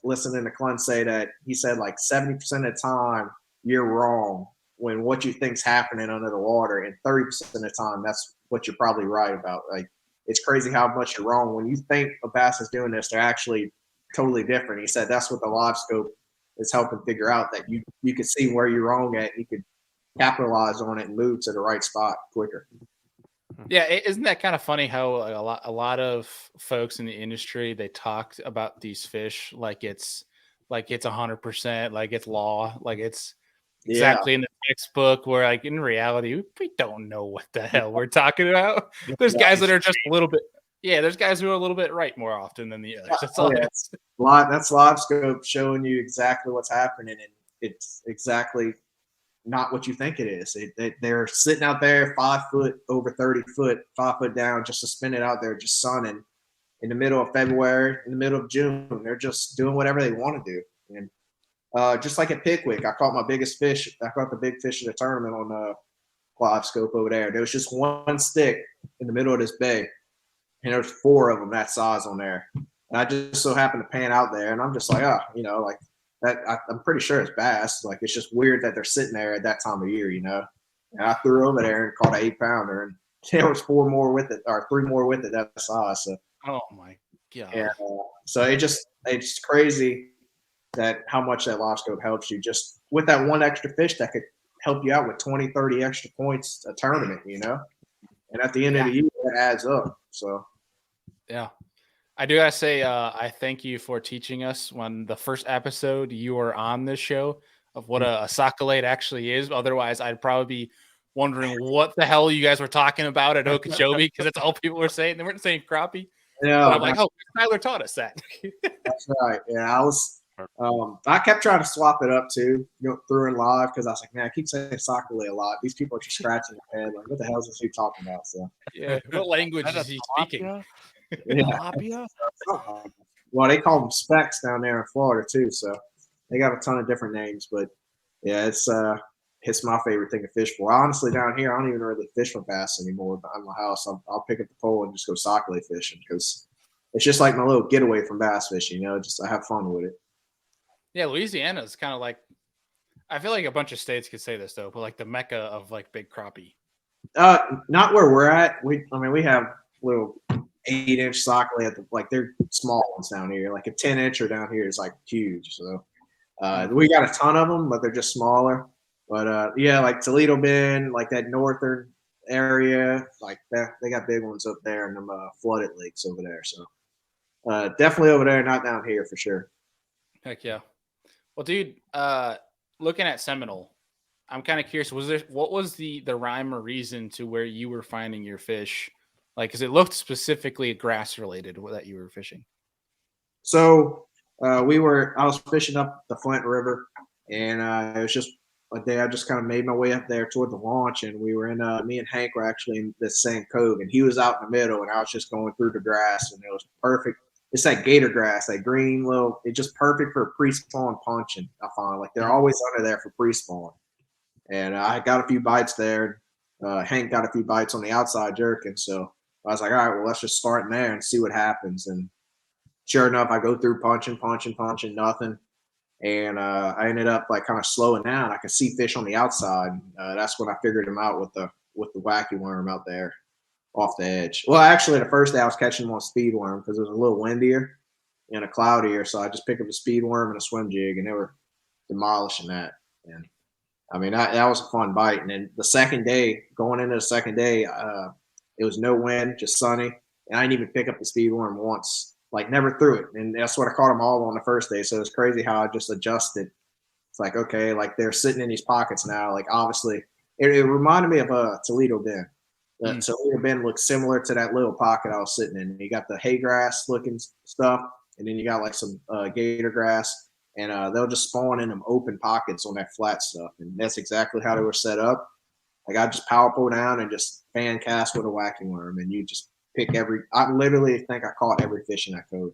listening to Clunn say that he said like 70% of the time you're wrong when what you think's happening under the water, and 30% of the time that's what you're probably right about. Like it's crazy how much you're wrong when you think a bass is doing this. They're actually totally different. He said that's what the live scope is helping figure out, that you could see where you're wrong at, and you could capitalize on it and move to the right spot quicker. Yeah, isn't that kind of funny how a lot of folks in the industry, they talked about these fish like it's 100%, like it's law, like it's exactly in the textbook, where like in reality we don't know what the hell we're talking about. There's guys that are just a little bit. Yeah, there's guys who are a little bit right more often than the others. That's all. That's live scope showing you exactly what's happening, and it's exactly not what you think it is. They're sitting out there 5 foot over 30 foot, 5 foot down, just suspended out there, just sunning in the middle of February, in the middle of June. They're just doing whatever they want to do. And just like at Pickwick, I caught my biggest fish. I caught the big fish in the tournament on live scope over there. There was just one stick in the middle of this bay, and there's 4 of them that size on there. And I just so happened to pan out there, and I'm just like, like that. I'm pretty sure it's bass. Like it's just weird that they're sitting there at that time of year, And I threw over there and caught an 8-pounder, and there was 4 more with it, or 3 more with it that size. So, oh my god! And, so it's crazy that how much that live scope helps you just with that one extra fish that could help you out with 20, 30 extra points a tournament, And at the end of the year, it adds up. So, yeah. I do gotta say, I thank you for teaching us when the first episode you were on this show of what a sockeye actually is. Otherwise, I'd probably be wondering what the hell you guys were talking about at Okeechobee, because that's all people were saying. They weren't saying crappie. Yeah, but I'm like, Tyler taught us that. That's right. Yeah, I was I kept trying to swap it up too, through in live because I was like, man, I keep saying Sakale a lot. These people are just scratching their head. Like, what the hell is this dude talking about? So, yeah, what language is he speaking? Yeah. Well, they call them specks down there in Florida too, so they got a ton of different names. But yeah, it's my favorite thing to fish for. Honestly, down here, I don't even really fish for bass anymore. But at my house, I'll pick up the pole and just go Sakale fishing because it's just like my little getaway from bass fishing. Just I have fun with it. Yeah, Louisiana is kind of like, I feel like a bunch of states could say this though, but like the mecca of like big crappie. Not where we're at. We have little 8-inch Sakale at they're small ones down here. Like a 10-incher down here is like huge. So we got a ton of them, but they're just smaller. But yeah, like Toledo Bend, like that northern area, like that, they got big ones up there in them flooded lakes over there. So definitely over there, not down here for sure. Heck yeah. Well, dude, looking at Seminole, I'm kind of curious. What was the rhyme or reason to where you were finding your fish? Like, because it looked specifically grass related that you were fishing. So I was fishing up the Flint River, and it was just a day I just kind of made my way up there toward the launch, and we were in. Me and Hank were actually in the same cove, and he was out in the middle, and I was just going through the grass, and it was perfect. It's that gator grass, that green little. It's just perfect for pre-spawn punching. I find like they're always under there for pre-spawn, and I got a few bites there. Hank got a few bites on the outside jerking, so I was like, all right, well, let's just start in there and see what happens. And sure enough, I go through punching, nothing. And I ended up like kind of slowing down. I could see fish on the outside. That's when I figured him out with the wacky worm out there off the edge. Well, actually, the first day I was catching them on speed worm because it was a little windier and a cloudier. So I just picked up a speed worm and a swim jig, and they were demolishing that. And I mean, that was a fun bite. And then the second day, going into the second day, it was no wind, just sunny. And I didn't even pick up the speed worm once, like never threw it. And that's what I caught them all on the first day. So it's crazy how I just adjusted. It's like, okay, like they're sitting in these pockets now. Like obviously, it reminded me of a Toledo Bend. The Toledo Bend looks similar to that little pocket I was sitting in. You got the hay grass looking stuff, and then you got like some gator grass. And they'll just spawn in them open pockets on that flat stuff. And that's exactly how they were set up. Like I just power pull down and just fan cast with a whacking worm. And you just pick I literally think I caught every fish in that cove.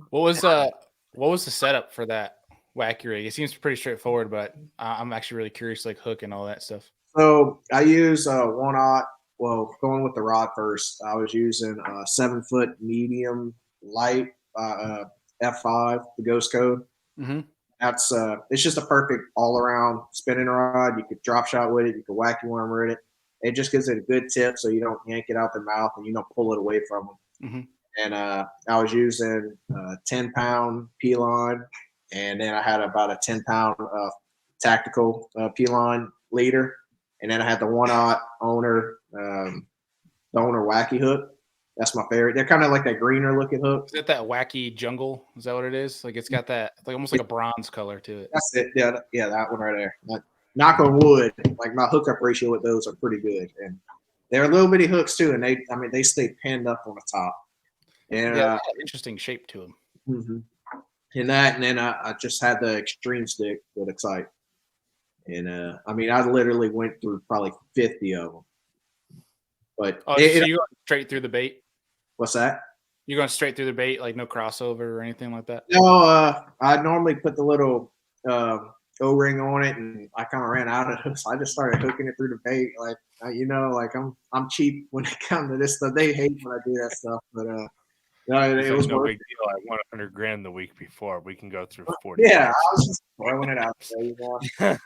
What was the setup for that wacky rig? It seems pretty straightforward, but I'm actually really curious, like hook and all that stuff. So I use 1/0. Well, going with the rod first, I was using a 7-foot medium light F5, the Ghost Code. Mm-hmm. That's it's just a perfect all around spinning rod. You could drop shot with it. You could wacky worm with it. It just gives it a good tip, so you don't yank it out their mouth and you don't pull it away from them. Mm-hmm. And I was using 10-pound P-line, and then I had about a 10-pound tactical P-line leader, and then I had the 1/0 owner, the owner wacky hook. That's my favorite. They're kind of like that greener looking hook. Is it that wacky jungle? Is that what it is? Like it's got that like almost like a bronze color to it. That's it. Yeah, that one right there. Knock on wood, like my hookup ratio with those are pretty good, and they're little bitty hooks too, and they stay pinned up on the top. And yeah, interesting shape to them. Mm-hmm. And then I just had the extreme stick with Excite, and I mean I literally went through probably 50 of them. But so you're going straight through the bait? What's that? You're going straight through the bait, like no crossover or anything like that? No, I normally put the little O-ring on it, and I kind of ran out of it, so I just started hooking it through the bait. Like like I'm cheap when it comes to this stuff. They hate when I do that stuff, but no, it was no big deal. I won $100,000 the week before. We can go through 40. Yeah, I was just throwing it out there.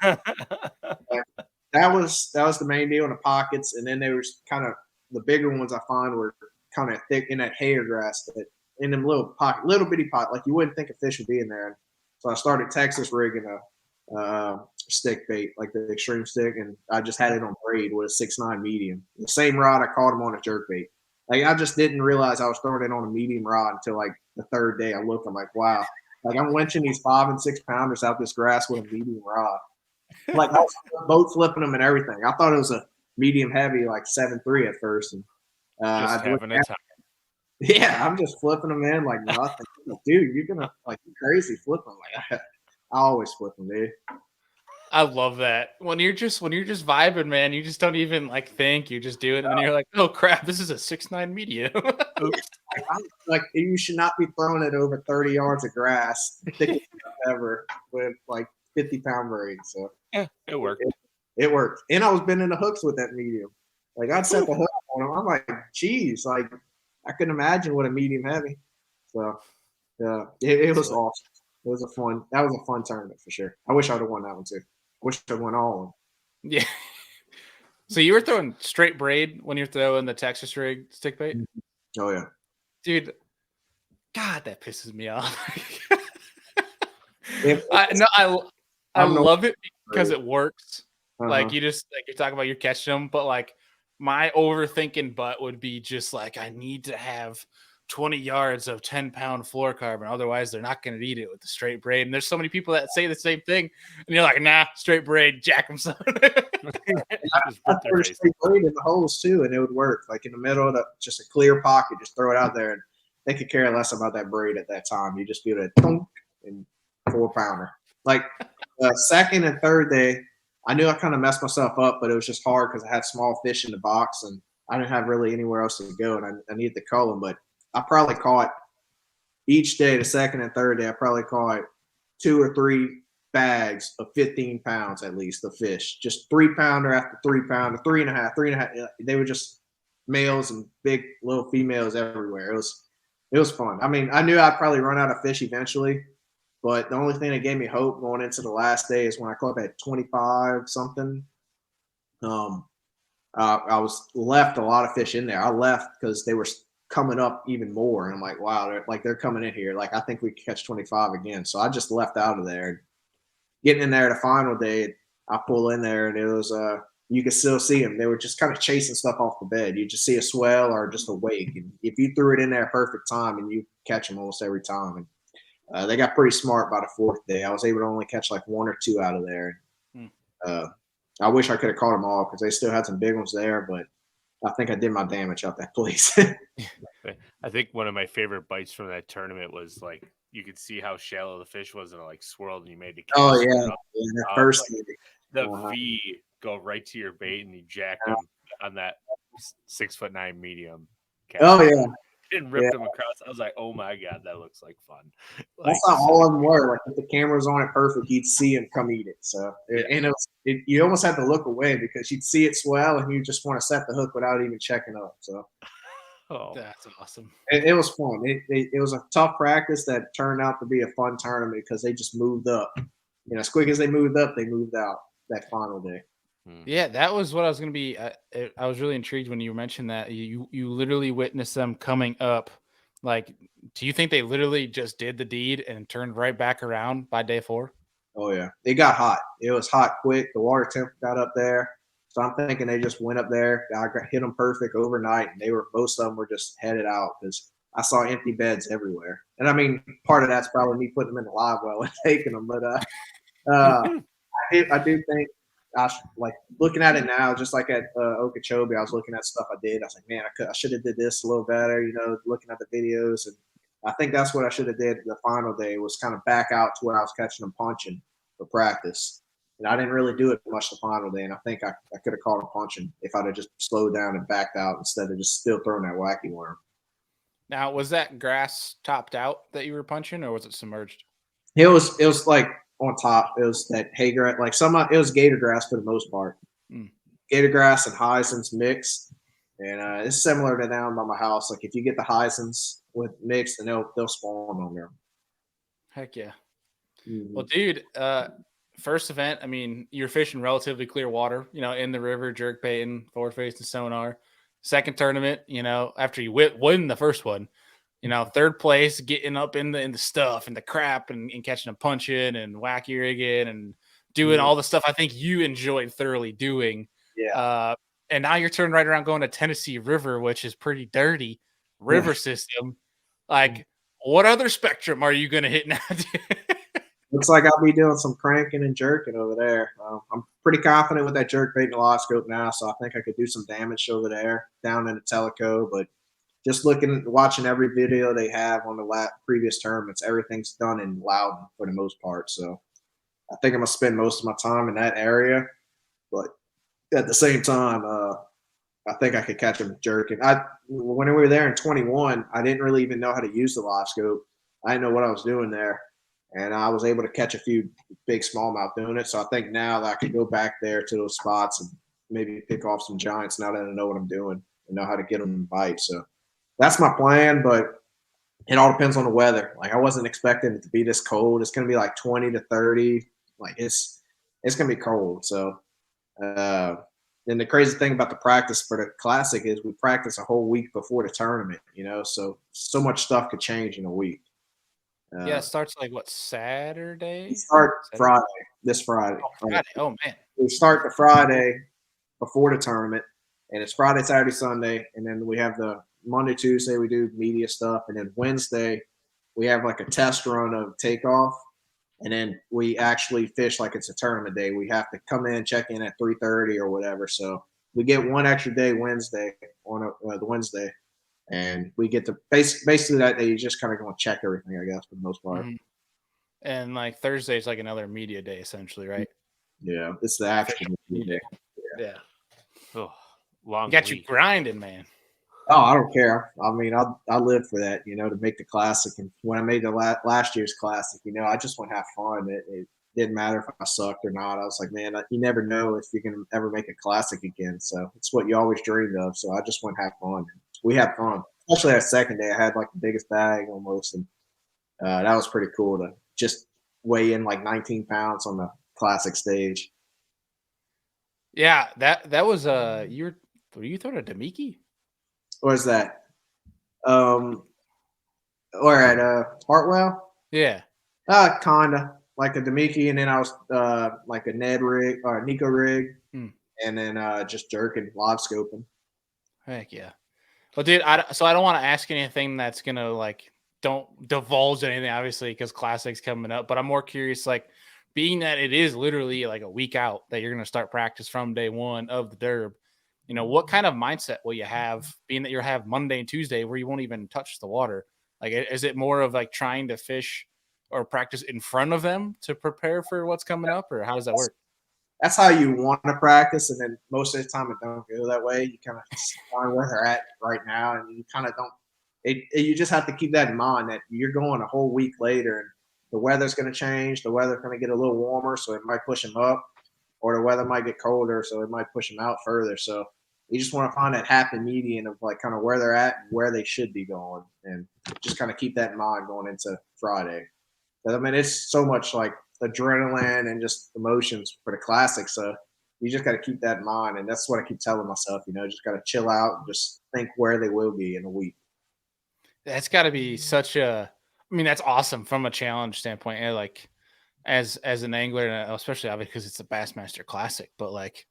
That was the main deal in the pockets, and then there was kind of the bigger ones I find were kind of thick in that hair grass, that in them little bitty pot, like you wouldn't think a fish would be in there. So I started Texas rigging a stick bait, like the extreme stick, and I just had it on braid with a 6.9 medium. The same rod I caught him on a jerk bait. Like I just didn't realize I was throwing it on a medium rod until like the third day. I looked, I'm like, wow, like I'm winching these 5 and 6 pounders out this grass with a medium rod. Like I was boat flipping them and everything. I thought it was a medium heavy, like 7.3 at first, and just having a time. Yeah, I'm just flipping them in like nothing. Like, dude, you're gonna like crazy flipping. Like I always flip them, dude. I love that. When you're just vibing, man, you just don't even like think, you just do it, and then you're like, oh crap, this is a 6'9" medium. Oops. Like you should not be throwing it over 30 yards of grass, thickest ever, with like 50-pound braid. So Yeah, it worked. It worked, and I was bending the hooks with that medium. Like I'd set the hook on them. I'm like, geez, like I couldn't imagine what a medium heavy. So yeah, it was awesome. It was that was a fun tournament for sure. I wish I'd have won that one too. I wish I'd won all of them. Yeah. So you were throwing straight braid when you're throwing the Texas rig stick bait? Oh yeah. Dude, God, that pisses me off. If- I love it because it works. Uh-huh. Like you're talking about you're catching them, but like my overthinking butt would be just like, I need to have 20 yards of 10-pound fluorocarbon. Otherwise, they're not going to eat it with the straight braid. And there's so many people that say the same thing. And you're like, nah, straight braid, jack them, son. I threw a straight braid in the holes too, and it would work. Like in the middle of just a clear pocket, just throw it out there, and they could care less about that braid at that time. You just do it and 4-pounder. Like second and third day, I knew I kind of messed myself up, but it was just hard because I had small fish in the box, and I didn't have really anywhere else to go, and I needed to cull them. But I probably caught each day, the second and third day, I probably caught 2 or 3 bags of 15 pounds at least of fish. Just 3-pounder after 3-pounder, 3.5. They were just males and big little females everywhere. It was fun. I mean, I knew I'd probably run out of fish eventually, but the only thing that gave me hope going into the last day is when I caught that 25 something. I was left a lot of fish in there. I left because they were coming up even more, and I'm like, wow, they're coming in here. Like I think we could catch 25 again. So I just left out of there. Getting in there the final day, I pull in there, and it was you could still see them. They were just kind of chasing stuff off the bed. You just see a swell or just a wake, and if you threw it in there perfect time, and you catch them almost every time. And they got pretty smart by the fourth day. I was able to only catch like 1 or 2 out of there. I wish I could have caught them all because they still had some big ones there, but I think I did my damage out that place. I think one of my favorite bites from that tournament was like you could see how shallow the fish was, and it like swirled, and you made the oh yeah, the first like, the V go right to your bait, and you jack them on that 6'9" medium. Oh yeah. And ripped them across. I was like, "Oh my god, that looks like fun!" Like, that's how all of them were. Like if the camera was on it perfect, you'd see them come eat it. So and you almost had to look away because you'd see it swell, and you just want to set the hook without even checking up. So that's awesome. It was fun. It was a tough practice that turned out to be a fun tournament because they just moved up. You know, as quick as they moved up, they moved out that final day. Yeah, that was what I was going to be. I was really intrigued when you mentioned that you literally witnessed them coming up. Like, do you think they literally just did the deed and turned right back around by day 4? Oh yeah, it got hot. It was hot quick. The water temp got up there, so I'm thinking they just went up there. I hit them perfect overnight, and most of them were just headed out because I saw empty beds everywhere. And I mean, part of that's probably me putting them in the live well and taking them, but I do think. Like looking at it now, just like at Okeechobee, I was looking at stuff I did. I was like, man, I should have did this a little better, you know, looking at the videos. And I think that's what I should have did the final day was kind of back out to where I was catching them punching for practice. And I didn't really do it much the final day. And I think I could have caught them punching if I'd have just slowed down and backed out instead of just still throwing that wacky worm. Now, was that grass topped out that you were punching, or was it submerged? It was like on top. It was that hay grass, like it was gator grass for the most part. Gator grass and hyacinths mixed, and it's similar to down by my house. Like if you get the hyacinths with mixed, then they'll spawn on there. Heck yeah. Well, dude, first event, I mean, you're fishing relatively clear water, you know, in the river, jerk baiting, forward facing sonar. Second tournament, you know, after you win the first one, you know, third place, getting up in the stuff and the crap and catching a punching and wacky rigging and doing all the stuff I think you enjoyed thoroughly doing. Yeah. And now you're turning right around going to Tennessee River, which is pretty dirty river system. Like, what other spectrum are you going to hit now? Looks like I'll be doing some cranking and jerking over there. I'm pretty confident with that jerk bait and live scope now, so I think I could do some damage over there down in the Teleco, but just watching every video they have on the previous tournaments, everything's done in Loudon for the most part. So I think I'm gonna spend most of my time in that area, but at the same time, I think I could catch them jerking. When we were there in 21, I didn't really even know how to use the live scope. I didn't know what I was doing there, and I was able to catch a few big smallmouth doing it. So I think now that I could go back there to those spots and maybe pick off some giants now that I know what I'm doing and know how to get them to bite. So that's my plan, but it all depends on the weather. Like I wasn't expecting it to be this cold. It's going to be like 20 to 30. Like it's going to be cold. So, and the crazy thing about the practice for the classic is we practice a whole week before the tournament, so much stuff could change in a week. Yeah, it starts like what, Saturday? We start Friday, this Friday. Oh, Friday. Oh man. We start the Friday before the tournament, and it's Friday, Saturday, Sunday, and then we have the Monday, Tuesday we do media stuff, and then Wednesday we have like a test run of takeoff, and then we actually fish like it's a tournament day. We have to come in, check in at 3:30 or whatever. So we get one extra day Wednesday on the Wednesday, and we get to basically that day. You just kind of going to check everything, I guess, for the most part. Mm-hmm. And like Thursday is like another media day, essentially, right? Yeah, it's the actual media day. Yeah. Oh, long. Got you grinding, man. Oh, I don't care. I mean, I live for that, to make the classic. And when I made the last year's classic, I just want to have fun. It didn't matter if I sucked or not. I was like, man, you never know if you're going to ever make a classic again. So it's what you always dreamed of. So I just want to have fun. We had fun, especially that second day. I had like the biggest bag almost, and that was pretty cool to just weigh in like 19 pounds on the classic stage. Yeah, that was were you throwing a Demiki? Where's that? Or at Hartwell? Yeah. Kinda like a Demiki, and then I was like a Ned rig or a Nico rig, and then just jerking, live scoping. Heck yeah. Well, dude, so I don't want to ask anything that's gonna like don't divulge anything, obviously, because classic's coming up. But I'm more curious, like, being that it is literally like a week out that you're gonna start practice from day one of the derb. What kind of mindset will you have, being that you have Monday and Tuesday where you won't even touch the water? Like, is it more of like trying to fish or practice in front of them to prepare for what's coming up, or how does that work? That's how you want to practice, and then most of the time it don't go that way. You kind of find where they're at right now, and you kind of don't. You just have to keep that in mind that you're going a whole week later, and the weather's going to change. The weather's going to get a little warmer, so it might push them up, or the weather might get colder, so it might push them out further. So you just want to find that happy median of like kind of where they're at and where they should be going, and just kind of keep that in mind going into Friday. But I mean, it's so much like adrenaline and just emotions for the classic. So you just got to keep that in mind. And that's what I keep telling myself, just got to chill out and just think where they will be in a week. That's got to be that's awesome from a challenge standpoint. And like as an angler, and especially obviously because it's a Bassmaster Classic, but like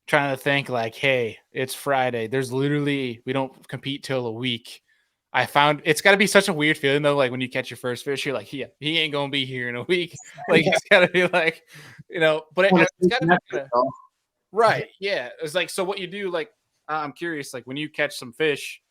trying to think like, hey, it's Friday. We don't compete till a week. I found it's got to be such a weird feeling though. Like when you catch your first fish, you're like, yeah, he ain't gonna be here in a week. Like it's got to be like, but it's got to be right. Yeah, it's like, so what you do, like, I'm curious, like when you catch some fish,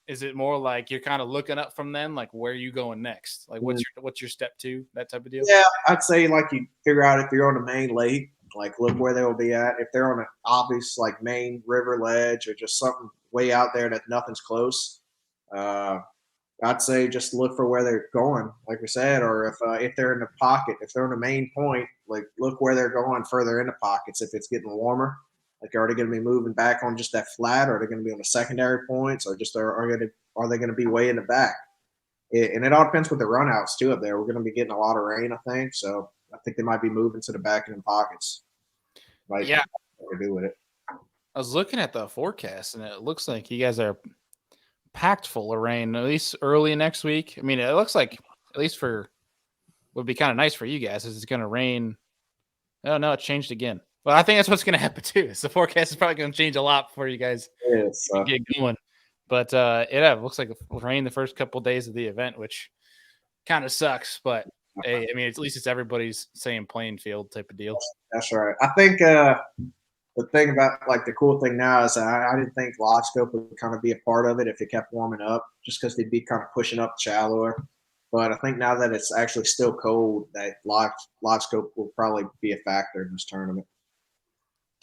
is it more like you're kind of looking up from them, like where are you going next? Like what's your step two, that type of deal? Yeah, I'd say like you figure out if you're on the main lake, like look where they will be at. If they're on an obvious like main river ledge or just something way out there that nothing's close, I'd say just look for where they're going, like we said, or if they're in the pocket, if they're on the main point, like look where they're going further in the pockets. If it's getting warmer, like are they going to be moving back on just that flat, or are they going to be on the secondary points, or just are they going to be way in the back? And it all depends with the runouts too up there. We're going to be getting a lot of rain, I think, so I think they might be moving to the back end pockets. Yeah, what to do with it. I was looking at the forecast, and it looks like you guys are packed full of rain, at least early next week. I mean, it looks like, at least would be kind of nice for you guys, is it's going to rain. Oh, no, it changed again. Well, I think that's what's going to happen too. Is the forecast is probably going to change a lot before you guys get going. But it looks like it'll rain the first couple of days of the event, which kind of sucks. But hey, I mean, at least it's everybody's same playing field type of deal. That's right. I think the thing about like the cool thing now is I didn't think live scope would kind of be a part of it if it kept warming up, just because they'd be kind of pushing up shallower. But I think now that it's actually still cold, that live scope will probably be a factor in this tournament.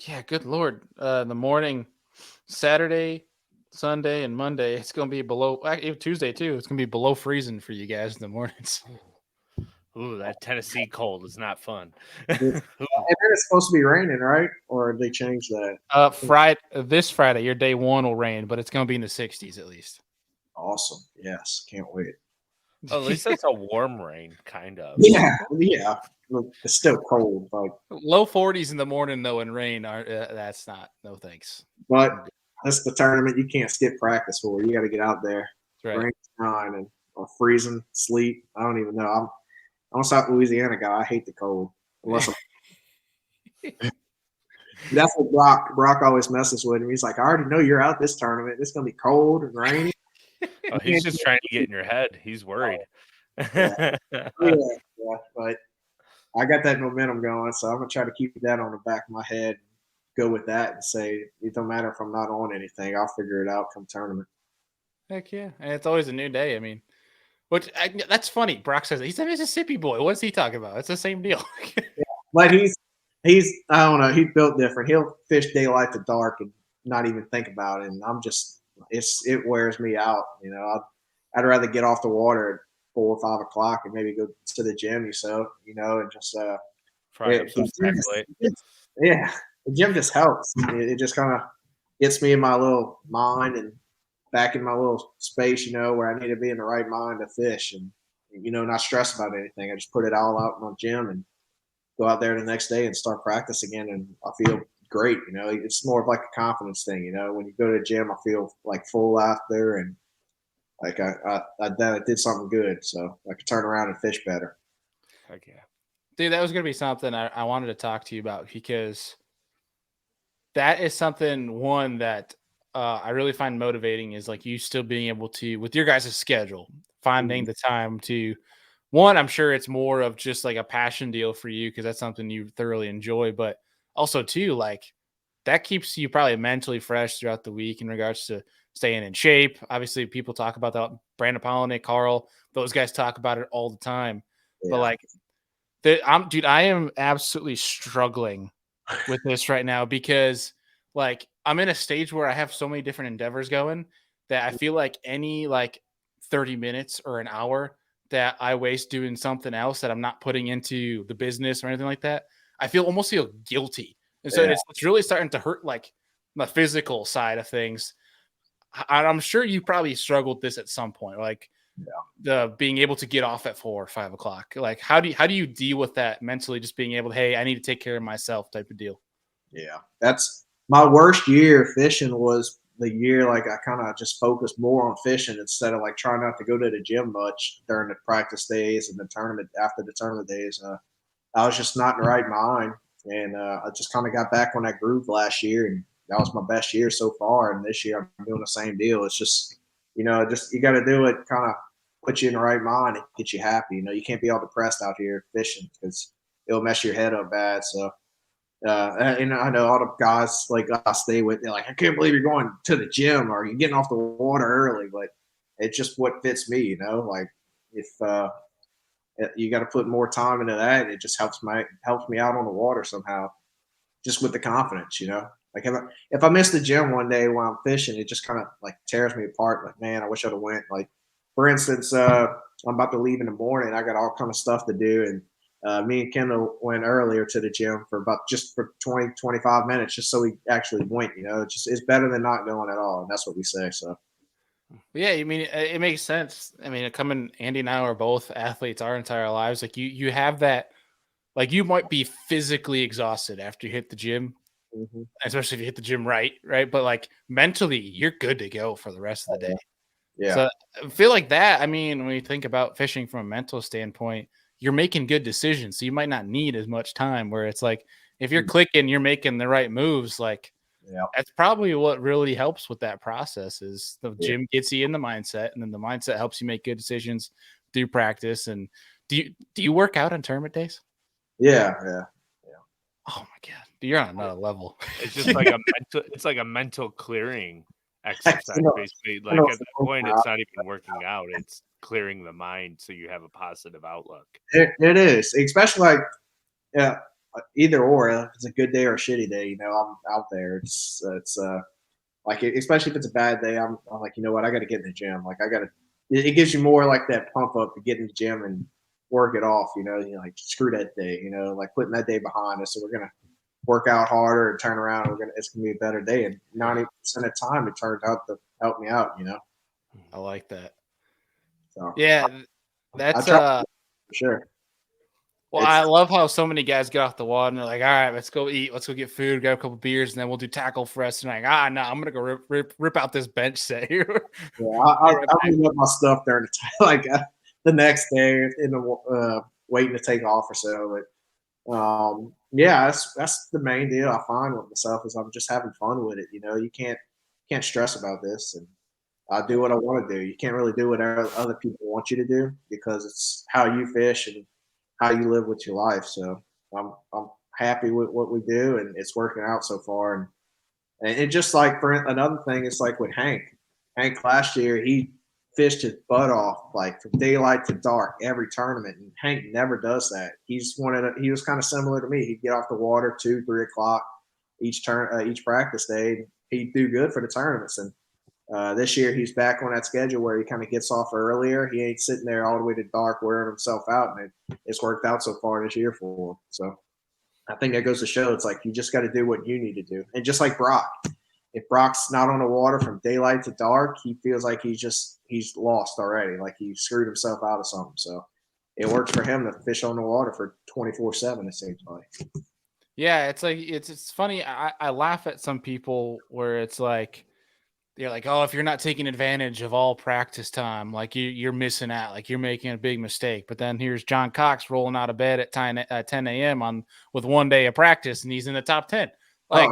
Yeah, good Lord. The morning, Saturday, Sunday, and Monday, it's going to be below, even Tuesday too. It's going to be below freezing for you guys in the mornings. Ooh, that Tennessee cold is not fun. And then it's supposed to be raining, right? Or they changed that? This Friday, your day one will rain, but it's going to be in the 60s at least. Awesome. Yes. Can't wait. At least it's a warm rain, kind of. Yeah. Yeah. Look, it's still cold. Like, low 40s in the morning, though, and rain. That's not, no thanks. But that's the tournament you can't skip practice for. You got to get out there. That's right. Rain, shine, or freezing, sleet. I don't even know. I'm a South Louisiana guy. I hate the cold. Unless that's what Brock always messes with him. He's like, I already know you're out this tournament. It's gonna be cold and rainy. Oh, he's just trying to get in your head. He's worried. Yeah, but I got that momentum going, so I'm gonna try to keep that on the back of my head. Go with that and say it don't matter if I'm not on anything. I'll figure it out come tournament. Heck yeah, and it's always a new day. I mean, that's funny. Brock says he's a Mississippi boy. What's he talking about? It's the same deal. Yeah. But he's I don't know. He's built different. He'll fish daylight to dark and not even think about it. And I'm just it wears me out. You know, I'd rather get off the water at 4 or 5 o'clock and maybe go to the gym. And just fry up some snack. Yeah, the gym just helps. It just kind of gets me in my little mind and back in my little space, where I need to be in the right mind to fish and, not stress about anything. I just put it all out in my gym and go out there the next day and start practice again. And I feel great. It's more of like a confidence thing. When you go to the gym, I feel like full after and like I did something good. So I could turn around and fish better. Heck yeah. Dude, that was going to be something I wanted to talk to you about because that is something, one, that I really find motivating is like you still being able to, with your guys' schedule, finding the time to, one, I'm sure it's more of just like a passion deal for you because that's something you thoroughly enjoy, but also two, like that keeps you probably mentally fresh throughout the week in regards to staying in shape. Obviously, people talk about that. Brandon Pollinet, Carl, those guys talk about it all the time. Yeah. But like, I am absolutely struggling with this right now because like I'm in a stage where I have so many different endeavors going that I feel like any like 30 minutes or an hour that I waste doing something else that I'm not putting into the business or anything like that, I almost feel guilty. And so it's really starting to hurt like the physical side of things. I'm sure you probably struggled with this at some point, like the being able to get off at 4 or 5 o'clock. Like how do you deal with that mentally? Just being able to, hey, I need to take care of myself type of deal. Yeah, that's my worst year fishing was the year like I kind of just focused more on fishing instead of like trying not to go to the gym much during the practice days and the tournament after the tournament days. I was just not in the right mind, and I just kind of got back on that groove last year, and that was my best year so far. And this year I'm doing the same deal. It's just you got to do it, kind of put you in the right mind and get you happy. You can't be all depressed out here fishing because it'll mess your head up bad. So. And I know all the guys like I stay with, they're like, I can't believe you're going to the gym or you're getting off the water early. But it's just what fits me, Like if you got to put more time into that, it just helps me out on the water somehow, just with the confidence, Like if I miss the gym one day while I'm fishing, it just kind of like tears me apart. Like, man, I wish I'd have went. Like for instance, I'm about to leave in the morning. I got all kind of stuff to do and. Me and Kendall went earlier to the gym for 20, 25 minutes just so we actually went, it's better than not going at all. And that's what we say. So, yeah, I mean, it makes sense. I mean, Andy and I are both athletes our entire lives. Like you have that, like you might be physically exhausted after you hit the gym, especially if you hit the gym right. But like mentally, you're good to go for the rest of the day. Yeah. So I feel like that. I mean, when you think about fishing from a mental standpoint, you're making good decisions. So you might not need as much time where it's like, if you're clicking, you're making the right moves. Like that's probably what really helps with that process is the gym gets you in the mindset and then the mindset helps you make good decisions through practice. And do you work out on tournament days? Yeah. Oh my God. You're on another level. It's just like a mental clearing exercise, basically. Like at that point, it's not even working out; it's clearing the mind so you have a positive outlook. It is, especially like either or. If it's a good day or a shitty day, you know, I'm out there. It's like especially if it's a bad day, I'm like, you know what, I got to get in the gym. Like it gives you more like that pump up to get in the gym and work it off. You know, like screw that day. You know, like putting that day behind us, so we're gonna work out harder and turn around. It's gonna be a better day. And 90% of the time, it turns out to help me out. You know, I like that. So yeah, that's for sure. Well, I love how so many guys get off the wall and they're like, all right, let's go eat. Let's go get food, grab a couple beers, and then we'll do tackle for us tonight. No, I'm going to go rip out this bench set here. Yeah, I leave up my stuff during the time, like the next day in the waiting to take off or so. But yeah, that's the main deal I find with myself is I'm just having fun with it. You know, you can't stress about this, and I do what I want to do. You can't really do what other people want you to do because it's how you fish and how you live with your life. So I'm happy with what we do, and it's working out so far. And it just like for another thing, it's like with Hank. Hank last year, he fished his butt off like from daylight to dark every tournament, and Hank never does that. He was kind of similar to me. He'd get off the water 2-3 o'clock each practice day. He'd do good for the tournaments, and this year he's back on that schedule where he kind of gets off earlier. He ain't sitting there all the way to dark wearing himself out, and it's worked out so far this year for him. So I think that goes to show it's like you just got to do what you need to do. And just like Brock, if Brock's not on the water from daylight to dark, he feels like he's lost already, like he screwed himself out of something. So it works for him to fish on the water for 24/7. It seems like. Yeah, it's like it's funny. I laugh at some people where it's like they're like, oh, if you're not taking advantage of all practice time, like you're missing out, like you're making a big mistake. But then here's John Cox rolling out of bed at 10 a.m. with 1 day of practice, and he's in the top 10. Like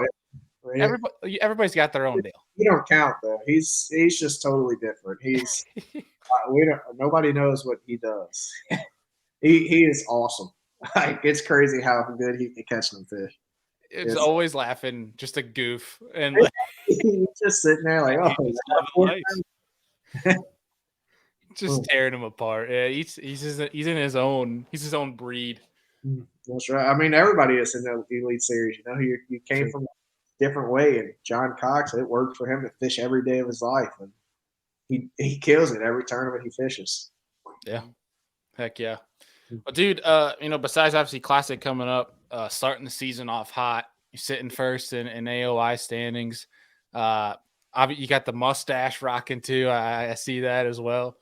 everybody's got their own deal. You don't count though. He's just totally different. He's nobody knows what he does. he is awesome. Like it's crazy how good he can catch them fish. It's always laughing, just a goof, and he's just sitting there like, just tearing him apart. Yeah, he's in his own breed. That's right. I mean, everybody is in the Elite Series. You know, you came from a different way, and John Cox, it worked for him to fish every day of his life, and he kills it every tournament he fishes. Yeah, heck yeah. Well, dude, besides obviously Classic coming up, starting the season off hot, you're sitting first in AOI standings. You got the mustache rocking too. I see that as well.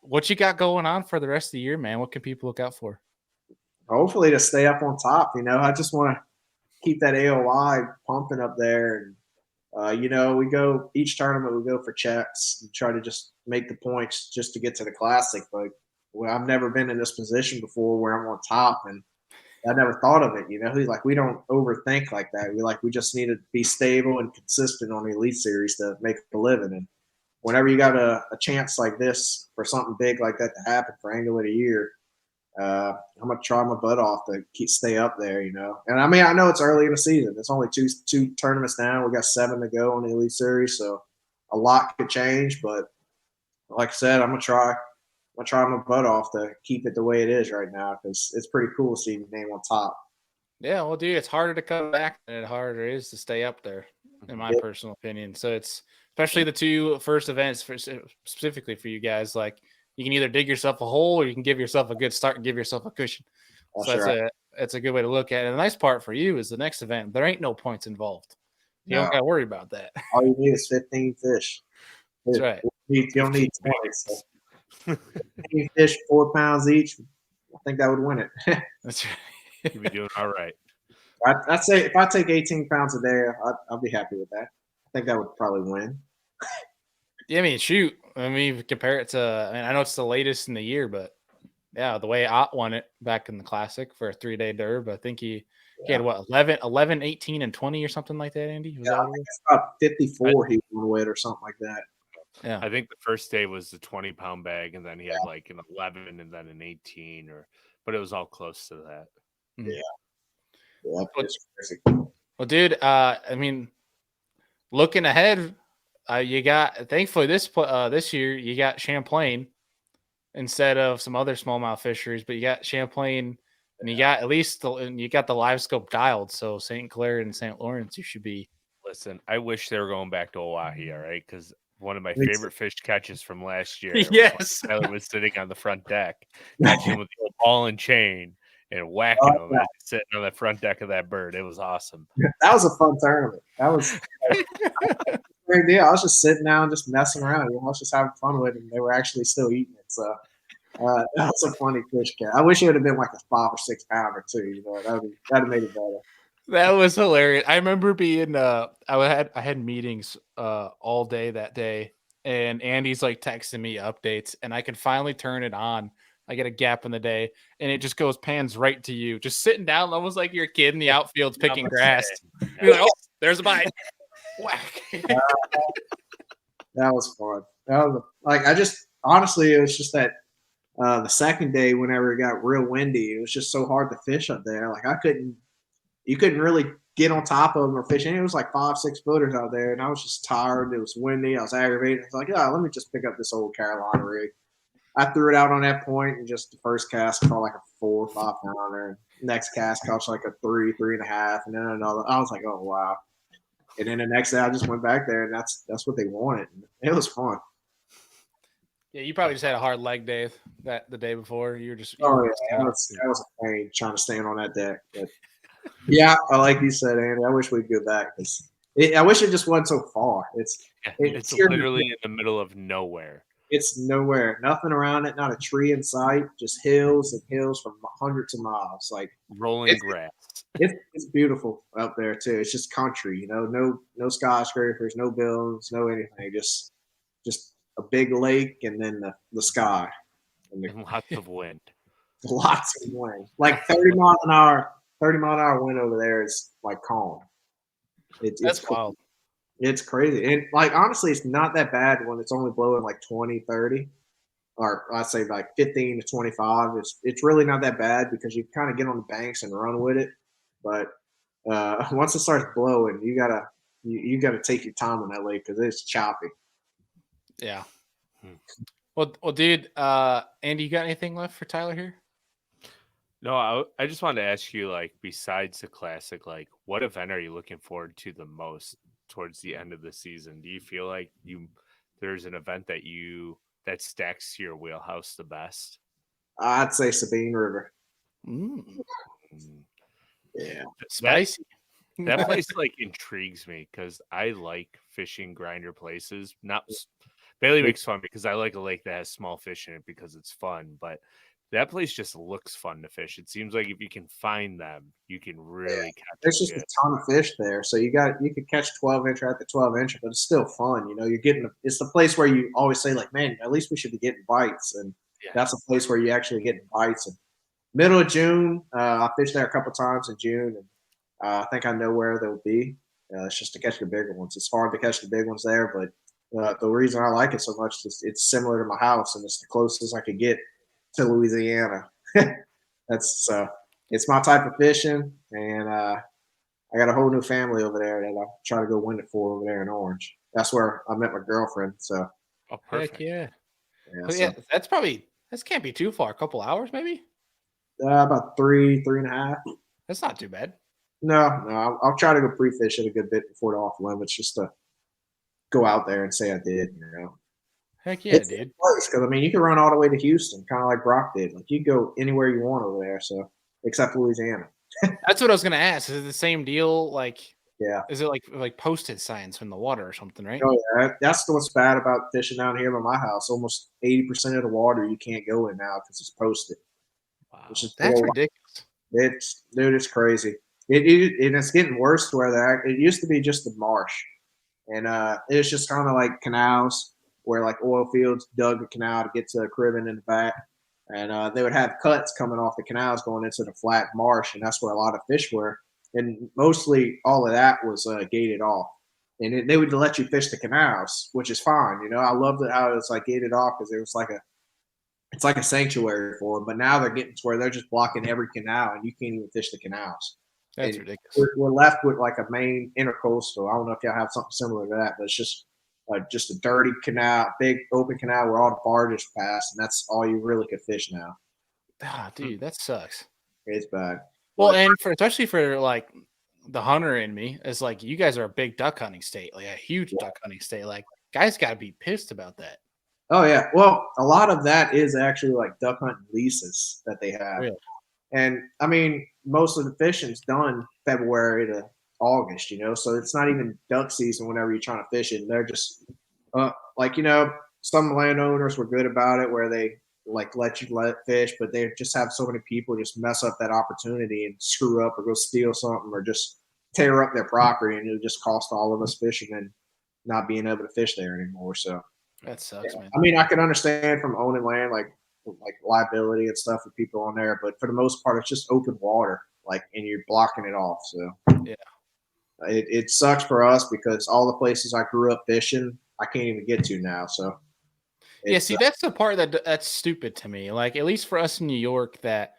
What you got going on for the rest of the year, man? What can people look out for? Hopefully to stay up on top. You know, I just want to keep that AOI pumping up there. And, we go each tournament, we go for checks and try to just make the points just to get to the Classic. But I've never been in this position before where I'm on top, and I never thought of it. You know, we don't overthink like that. We just need to be stable and consistent on the Elite Series to make a living. And whenever you got a chance like this for something big like that to happen for Angle of the Year, I'm gonna try my butt off to stay up there. You know, and I mean I know it's early in the season. It's only two tournaments now. We got 7 to go on the Elite Series, so a lot could change. But like I said, I'm gonna try my butt off to keep it the way it is right now because it's pretty cool to see your name on top. Yeah, well, dude, it's harder to come back than it harder is to stay up there, in my personal opinion. So it's especially the 2 first events specifically for you guys. Like you can either dig yourself a hole or you can give yourself a good start and give yourself a cushion. That's a good way to look at it. And the nice part for you is the next event. There ain't no points involved. You don't got to worry about that. All you need is 15 fish. That's right. You don't need 20. So. 15 fish, 4 pounds each. I think that would win it. That's right. You'd be doing all right. I'd say if I take 18 pounds a day, I'll be happy with that. I think that would probably win. Yeah, I mean, shoot. I mean, compare it to, I know it's the latest in the year, but yeah, the way Ott won it back in the Classic for a 3-day derb, I think he had what, 11, 18, and 20 or something like that, Andy? I think it's about 54 he won with or something like that. Yeah, I think the first day was the 20-pound bag, and then he had like an 11 and then an 18, but it was all close to that. Yeah. Yeah, it's crazy. Well, dude, I mean, looking ahead, you got thankfully this year you got Champlain instead of some other smallmouth fisheries, but you got Champlain and you got and you got the live scope dialed. So St. Clair and St. Lawrence, you should be. Listen, I wish they were going back to Oahe, all right? Because one of my Me too. favorite fish catches from last year Yes. was when Tyler was sitting on the front deck, catching with the old ball and chain and whacking him as he's sitting on the front deck of that bird. It was awesome. That was a fun tournament. That was a great deal. I was just sitting down, just messing around. I was just having fun with it, and they were actually still eating it. So that was a funny fish catch. I wish it would have been like a 5 or 6 pounder too. That'd have made it better. That was hilarious. I remember being I had meetings all day that day, and Andy's like texting me updates, and I can finally turn it on. I get a gap in the day, and it just goes pans right to you, just sitting down, almost like you're a kid in the outfields picking grass. You're like, oh, there's a bite. Whack. That was fun. That was honestly, it was just that the second day, whenever it got real windy, it was just so hard to fish up there. Like you couldn't really get on top of them or fish. And it was like 5, 6 footers out there, and I was just tired. It was windy. I was aggravated. I was like, let me just pick up this old Carolina rig. I threw it out on that point, and just the first cast caught like a 4 or 5 pounder. Next cast caught like a 3, 3.5, and then another. I was like, oh wow. And then the next day, I just went back there, and that's what they wanted. It was fun. Yeah, you probably just had a hard leg day the day before. You were just That was a pain trying to stand on that deck. But yeah, like you said, Andy, I wish we'd go back because I wish it just wasn't so far. It's literally in the middle of nowhere. It's nowhere, nothing around it, not a tree in sight, just hills and hills for hundreds of miles, like rolling grass. It's beautiful out there too. It's just country, no skyscrapers, no buildings, no anything, just a big lake and then the sky and lots of wind. Lots of wind, like 30 mile an hour wind over there is like calm. That's wild. It's crazy. And like, honestly, it's not that bad when it's only blowing like 20, 30, or I'd say like 15 to 25. It's really not that bad because you kind of get on the banks and run with it. But once it starts blowing, you gotta take your time on that lake because it's choppy. Yeah. Well, dude, Andy, you got anything left for Tyler here? No, I just wanted to ask you, like, besides the classic, like, what event are you looking forward to the most towards the end of the season? Do you feel like there's an event that stacks to your wheelhouse the best? I'd say Sabine River. Yeah, spicy. That place like intrigues me because I like fishing grinder places. Bailey makes fun because I like a lake that has small fish in it because it's fun, but that place just looks fun to fish. It seems like if you can find them, you can really catch. There's just a ton of fish there, so you could catch 12-incher at the 12-incher, but it's still fun. It's the place where you always say like, man, at least we should be getting bites, and that's a place where you actually get bites. And middle of June, I fished there a couple times in June, and I think I know where they'll be. It's just to catch the bigger ones. It's hard to catch the big ones there, but the reason I like it so much is it's similar to my house, and it's the closest I could get to Louisiana. It's my type of fishing, and I got a whole new family over there that I'll try to go win it for over there in Orange. That's where I met my girlfriend. So, perfect. Heck yeah. So, that can't be too far. A couple hours, maybe. About 3.5. That's not too bad. No, I'll try to go pre-fish it a good bit before the off limits, just to go out there and say I did. Heck yeah, dude. Because you can run all the way to Houston, kind of like Brock did. Like you go anywhere you want over there. So except Louisiana. That's what I was gonna ask. Is it the same deal? Like, yeah, is it like posted signs from the water or something? Right? Oh yeah, that's what's bad about fishing down here by my house. Almost 80% of the water you can't go in now because it's posted. Wow, that's ridiculous. It's crazy. It's getting worse to where it used to be just the marsh, and it's just kind of like canals where like oil fields dug a canal to get to a cribbing in the back. And they would have cuts coming off the canals going into the flat marsh, and that's where a lot of fish were. And mostly all of that was gated off. And they would let you fish the canals, which is fine. I loved how it was like gated off because it was it's like a sanctuary for them. But now they're getting to where they're just blocking every canal, and you can't even fish the canals. That's And ridiculous. we're left with like a main intercoastal. I don't know if y'all have something similar to that, but it's just a dirty canal, big open canal where all the barges pass, and that's all you really could fish now. Ah, dude, that sucks. It's bad. Well, But, and especially for like the hunter in me, is like you guys are a big duck hunting state, like a huge duck hunting state. Like guys got to be pissed about that. oh yeah, well, a lot of that is actually like duck hunting leases that they have. Really? And I mean, most of the fishing's done February to August, so it's not even duck season whenever you're trying to fish it. And they're just like, some landowners were good about it where they like let fish, but they just have so many people just mess up that opportunity and screw up or go steal something or just tear up their property, and it'll just cost all of us fishermen not being able to fish there anymore. So That sucks, man. I mean, I can understand from owning land, like liability and stuff for people on there, but for the most part, it's just open water, and you're blocking it off. So Yeah. It sucks for us because all the places I grew up fishing, I can't even get to now. So Yeah, see, that's the part that's stupid to me. Like, at least for us in New York, that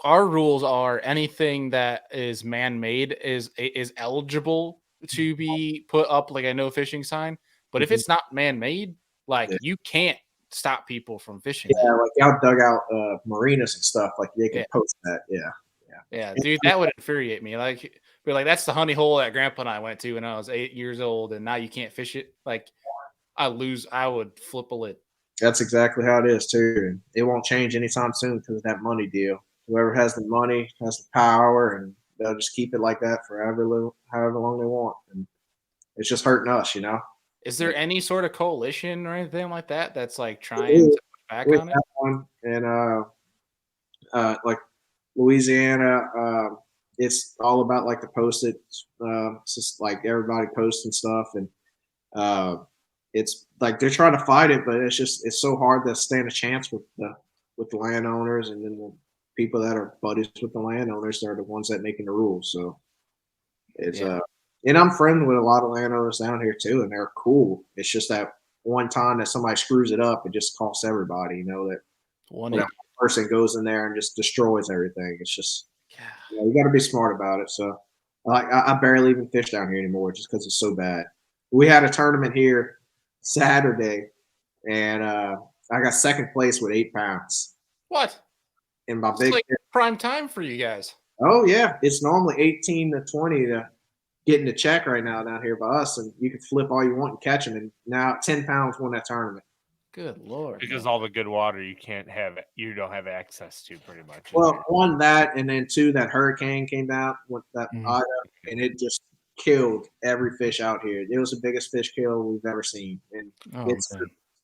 our rules are anything that is man-made is eligible to be put up like a no fishing sign. But if it's not man-made, like you can't stop people from fishing. Yeah, like y'all dug out marinas and stuff, like they can post that. Yeah, dude, that would infuriate me. Like, we're like, that's the honey hole that Grandpa and I went to when I was 8 years old, and now you can't fish it. Like, I would flip a lid. That's exactly how it is too. It won't change anytime soon because of that money deal. Whoever has the money has the power, and they'll just keep it like that forever, however long they want. And it's just hurting us, Is there any sort of coalition or anything like that that's like trying to push back on it? One, and like Louisiana, it's all about like the posted, it's just like everybody posting stuff, and it's like they're trying to fight it, but it's so hard to stand a chance with the landowners, and then the people that are buddies with the landowners, they're the ones that making the rules. So it's and I'm friendly with a lot of landowners down here too, and they're cool. It's just that one time that somebody screws it up, it just costs everybody. That One person goes in there and just destroys everything. It's just you got to be smart about it. So I barely even fish down here anymore just because it's so bad. We had a tournament here Saturday, and I got second place with 8 pounds. What? In my It's like prime time for you guys. Oh yeah, it's normally 18 to 20 to get in the check right now down here by us, and you can flip all you want and catch them. And now 10 pounds won that tournament. Good Lord! Because all the good water you don't have access to, pretty much. Well, one that, and then two, that hurricane came out with that Ida, and it just killed every fish out here. It was the biggest fish kill we've ever seen, and it's.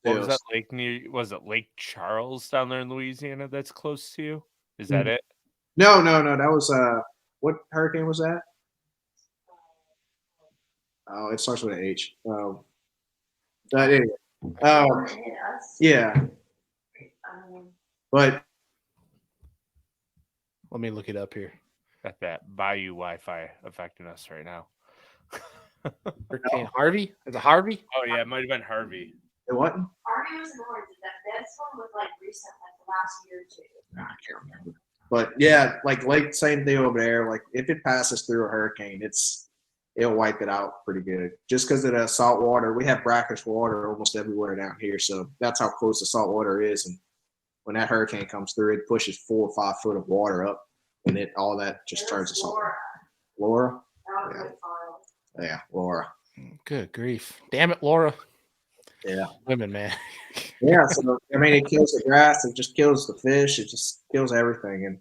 What was that lake near? Was it Lake Charles down there in Louisiana that's close to you? Is that it? No. That was what hurricane was that? Oh, it starts with an H. Anyway. Yeah. But let me look it up here. Got that Bayou Wi-Fi affecting us right now. Hurricane Harvey? Is it Harvey? Oh yeah, it might have been Harvey. It what? Harvey was in Orange. This one was like recent, like the last year or two. I can't remember. But yeah, like same thing over there. Like if it passes through a hurricane, it'll wipe it out pretty good. Just because of the salt water, we have brackish water almost everywhere down here, so that's how close the salt water is. And when that hurricane comes through, it pushes 4 or 5 foot of water up, and all that just turns to salt. Laura? Yeah, Laura. Good grief! Damn it, Laura. Yeah, women, man. Yeah, so I mean, it kills the grass, it just kills the fish, it just kills everything, and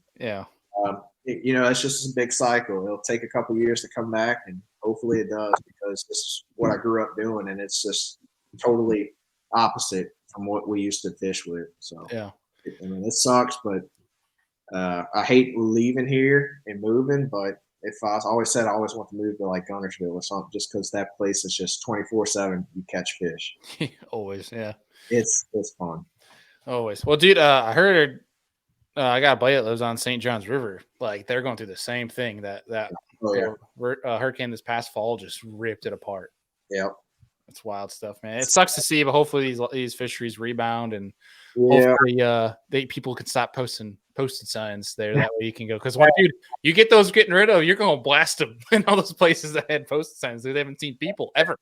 it's just a big cycle. It'll take a couple years to come back, and hopefully it does, because this is what I grew up doing, and it's just totally opposite from what we used to fish with. So I mean, it sucks, but I hate leaving here and moving. But if I always want to move to like Gunnersville or something, just because that place is just 24/7. You catch fish. Always, yeah. It's fun. Always. Well, dude, I heard I got a buddy that lives on St. Johns River. Like they're going through the same thing. That hurricane this past fall just ripped it apart. Yep. It's wild stuff, man. It sucks to see, but hopefully these fisheries rebound and Yeah. people can stop posting posted signs there. That way you can go, because when you get those getting rid of, you're going to blast them in all those places that had posted signs. They haven't seen people ever.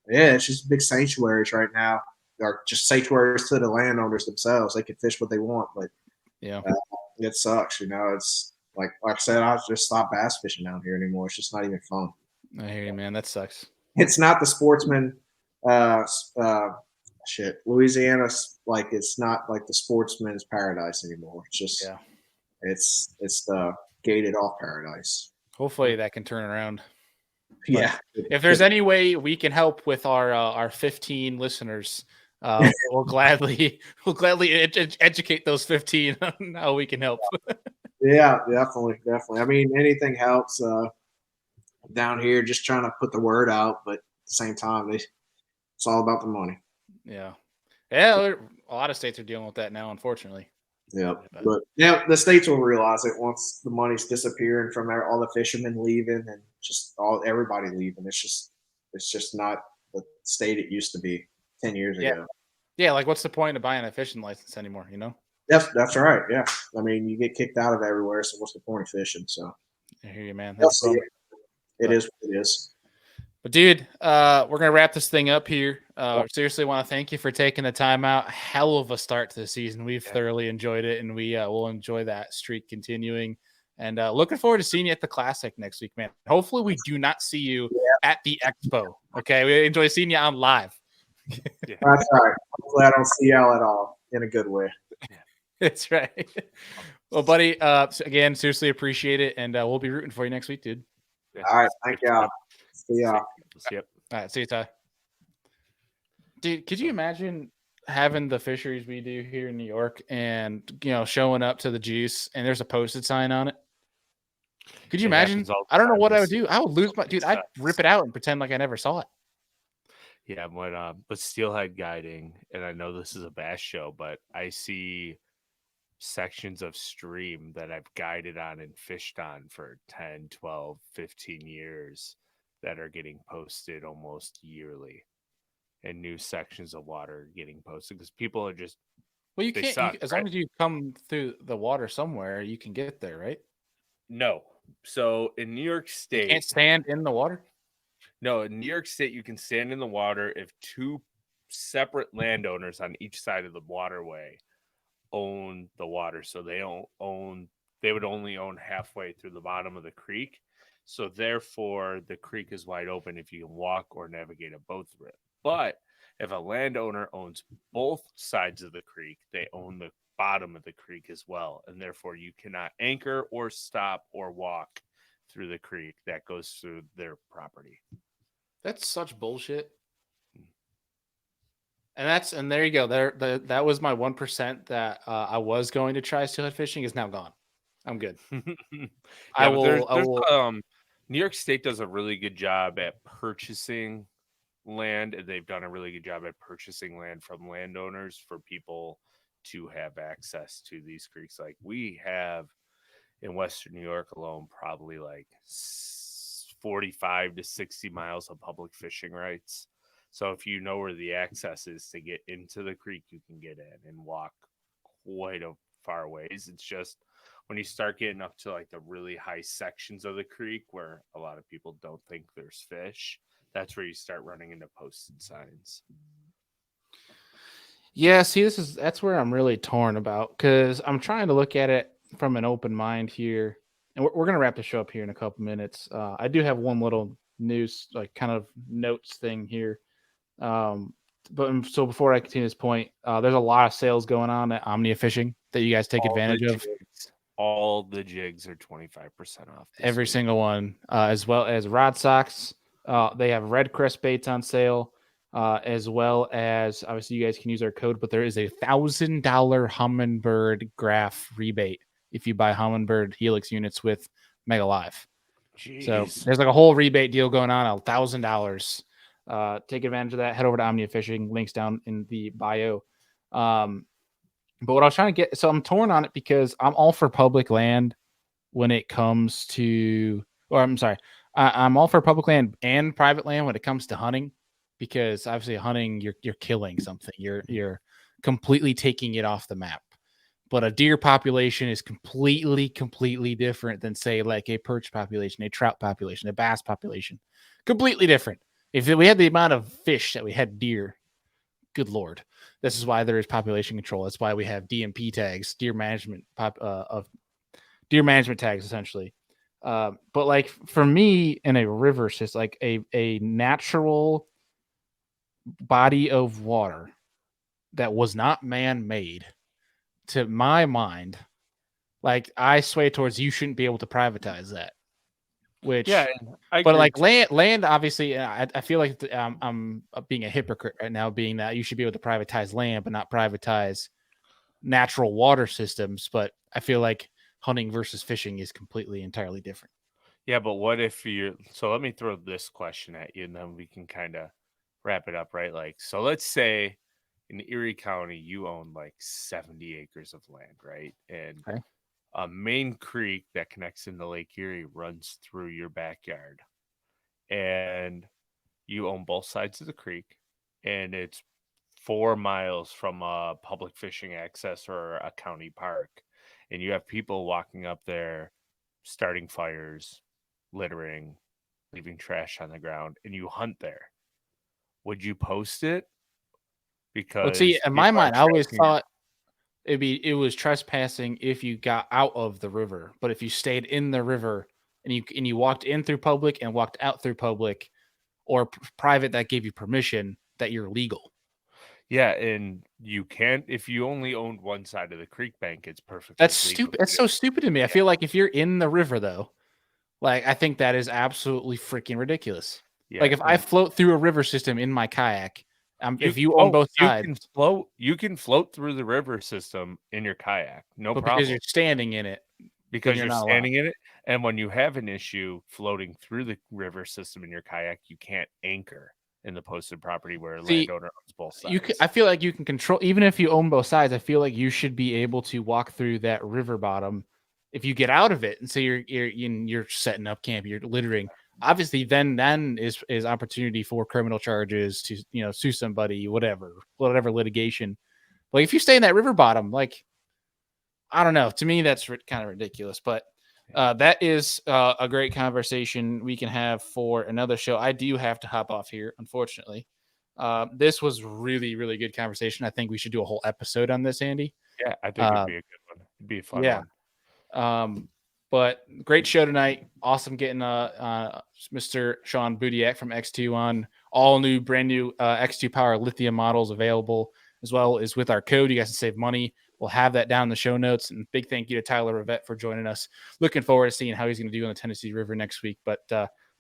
Yeah, it's just big sanctuaries right now, or just sanctuaries to the landowners themselves. They can fish what they want, but Yeah, it sucks. It's like I said, I just stopped bass fishing down here anymore. It's just not even fun. I hear you, man. That sucks. It's not the sportsman. Shit, Louisiana's like it's not like the sportsman's paradise anymore. It's just it's the gated off paradise. Hopefully that can turn around. Yeah. If there's any way we can help with our 15 listeners, we'll gladly educate those 15 on how we can help. Yeah, definitely. I mean, anything helps down here. Just trying to put the word out, but at the same time, it's all about the money. Yeah. A lot of states are dealing with that now, unfortunately. Yeah, but the states will realize it once the money's disappearing from all the fishermen leaving and just everybody leaving. It's just not the state it used to be 10 years ago. Yeah, like what's the point of buying a fishing license anymore? That's right. Yeah, I mean you get kicked out of everywhere, so what's the point of fishing? So I hear you, man. It is what it is. But dude, we're gonna wrap this thing up here. Seriously, want to thank you for taking the time out. Hell of a start to the season. We've thoroughly enjoyed it, and we will enjoy that streak continuing. And looking forward to seeing you at the Classic next week, man. Hopefully, we do not see you at the Expo. Okay, we enjoy seeing you on live. That's right. Hopefully, I don't see y'all at all in a good way. That's right. Well, buddy, again, seriously appreciate it, and we'll be rooting for you next week, dude. All right, thank y'all. See y'all. Yep. All right, see you, Ty. Dude, could you imagine having the fisheries we do here in New York and showing up to the juice and there's a posted sign on it? Could you imagine? I don't know what I would do. I would lose my dude. I'd rip it out and pretend like I never saw it. Yeah, but steelhead guiding, and I know this is a bass show, but I see sections of stream that I've guided on and fished on for 10, 12, 15 years that are getting posted almost yearly, and new sections of water getting posted because people are just you can't as long as you come through the water somewhere, you can get there, right? No. So in New York State, you can't stand in the water. No, in New York State, you can stand in the water if two separate landowners on each side of the waterway own the water. So they would only own halfway through the bottom of the creek. So therefore, the creek is wide open if you can walk or navigate a boat through it. But if a landowner owns both sides of the creek, they own the bottom of the creek as well. And therefore, you cannot anchor or stop or walk through the creek that goes through their property. That's such bullshit. And there you go. That was my 1% that I was going to try steelhead fishing is now gone. I'm good. New York State does a really good job at purchasing land, and they've done a really good job at purchasing land from landowners for people to have access to these creeks. Like we have in Western New York alone, probably like 45 to 60 miles of public fishing rights. So if you know where the access is to get into the creek, you can get in and walk quite a far ways. It's just when you start getting up to like the really high sections of the creek where a lot of people don't think there's fish, that's where you start running into posted signs. Yeah, see, that's where I'm really torn about, because I'm trying to look at it from an open mind here, and we're going to wrap the show up here in a couple minutes. I do have one little news, like kind of notes thing here. But so before I continue this point, there's a lot of sales going on at Omnia Fishing that you guys take advantage of. All the jigs are 25% off. Every single one, as well as rod socks. They have Red Crest baits on sale, as well as obviously you guys can use our code, but there is a $1,000 Humminbird graph rebate if you buy Humminbird Helix units with Mega Live. Jeez. So there's like a whole rebate deal going on, $1,000. Take advantage of that. Head over to Omnia Fishing. Links down in the bio. But what I was trying to get, so I'm torn on it because I'm all for public land when it comes to, or I'm sorry, I'm all for public land and private land when it comes to hunting, because obviously hunting, you're killing something. You're completely taking it off the map. But a deer population is completely different than, say, like a perch population, a trout population, a bass population. Completely different. If we had the amount of fish that we had deer, good Lord. This is why there is population control. That's why we have DMP tags, deer management tags, essentially. But like for me, in a river, it's just like a natural body of water that was not man-made. To my mind, like I sway towards you shouldn't be able to privatize that. Which, Yeah, I but agree like too. land, obviously, I feel like I'm being a hypocrite right now, being that you should be able to privatize land, but not privatize natural water systems. But I feel like hunting versus fishing is entirely different. Yeah, but what if you're so let me throw this question at you and then we can kind of wrap it up, right? Like, so let's say in Erie County, you own like 70 acres of land, right? And Okay. a main creek that connects into Lake Erie runs through your backyard. And you own both sides of the creek, and it's 4 miles from a public fishing access or a county park. And you have people walking up there, starting fires, littering, leaving trash on the ground, and you hunt there. Would you post it? But see, Because in my people are mind, I always trespassing. thought it was trespassing if you got out of the river, but if you stayed in the river and you walked in through public and walked out through public or private that gave you permission, that you're legal. Yeah, and you can't if you only owned one side of the creek bank, it's perfectly That's legal stupid. to That's do. so stupid to me. I feel like if you're in the river though, like I think that is absolutely freaking ridiculous. Yeah, Like if I and float through a river system in my kayak, you if you own both sides, you can float through the river system in your kayak, no but because problem, you're standing in it, then because you're you're not allowed. standing in it. And when you have an issue floating through the river system in your kayak, you can't anchor in the posted property where a See, landowner owns both I sides. feel like you can control, even if you own both sides. I feel like you should be able to walk through that river bottom if you get out of it and say you're setting up camp, you're littering. Obviously, then is opportunity for criminal charges to sue somebody, whatever litigation. Like if you stay in that river bottom, like I don't know. To me, that's kind of ridiculous. But that is a great conversation we can have for another show. I do have to hop off here, unfortunately. This was really good conversation. I think we should do a whole episode on this, Andy. Yeah, I think it'd Uh, be a good one. It'd be a fun yeah. one. But great show tonight. Awesome getting Mr. Sean Budiak from X2 on. All new, brand new X2 Power lithium models available, as well as with our code. You guys can save money. We'll have that down in the show notes. And big thank you to Tyler RIVET for joining us. Looking forward to seeing how he's going to do on the Tennessee River next week. But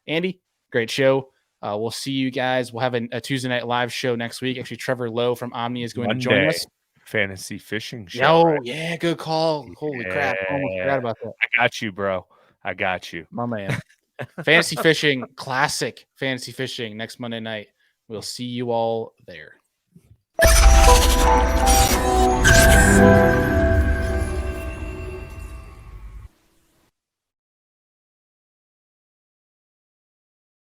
Andy, great show. We'll see you guys. We'll have a Tuesday night live show next week. Actually, Trevor Lowe from Omni is going to join us. Fantasy fishing show. Yo, Right? yeah, good call. Holy crap. Almost forgot about that. I got you, bro. I got you. My man. Fantasy fishing, classic fantasy fishing next Monday night. We'll see you all there.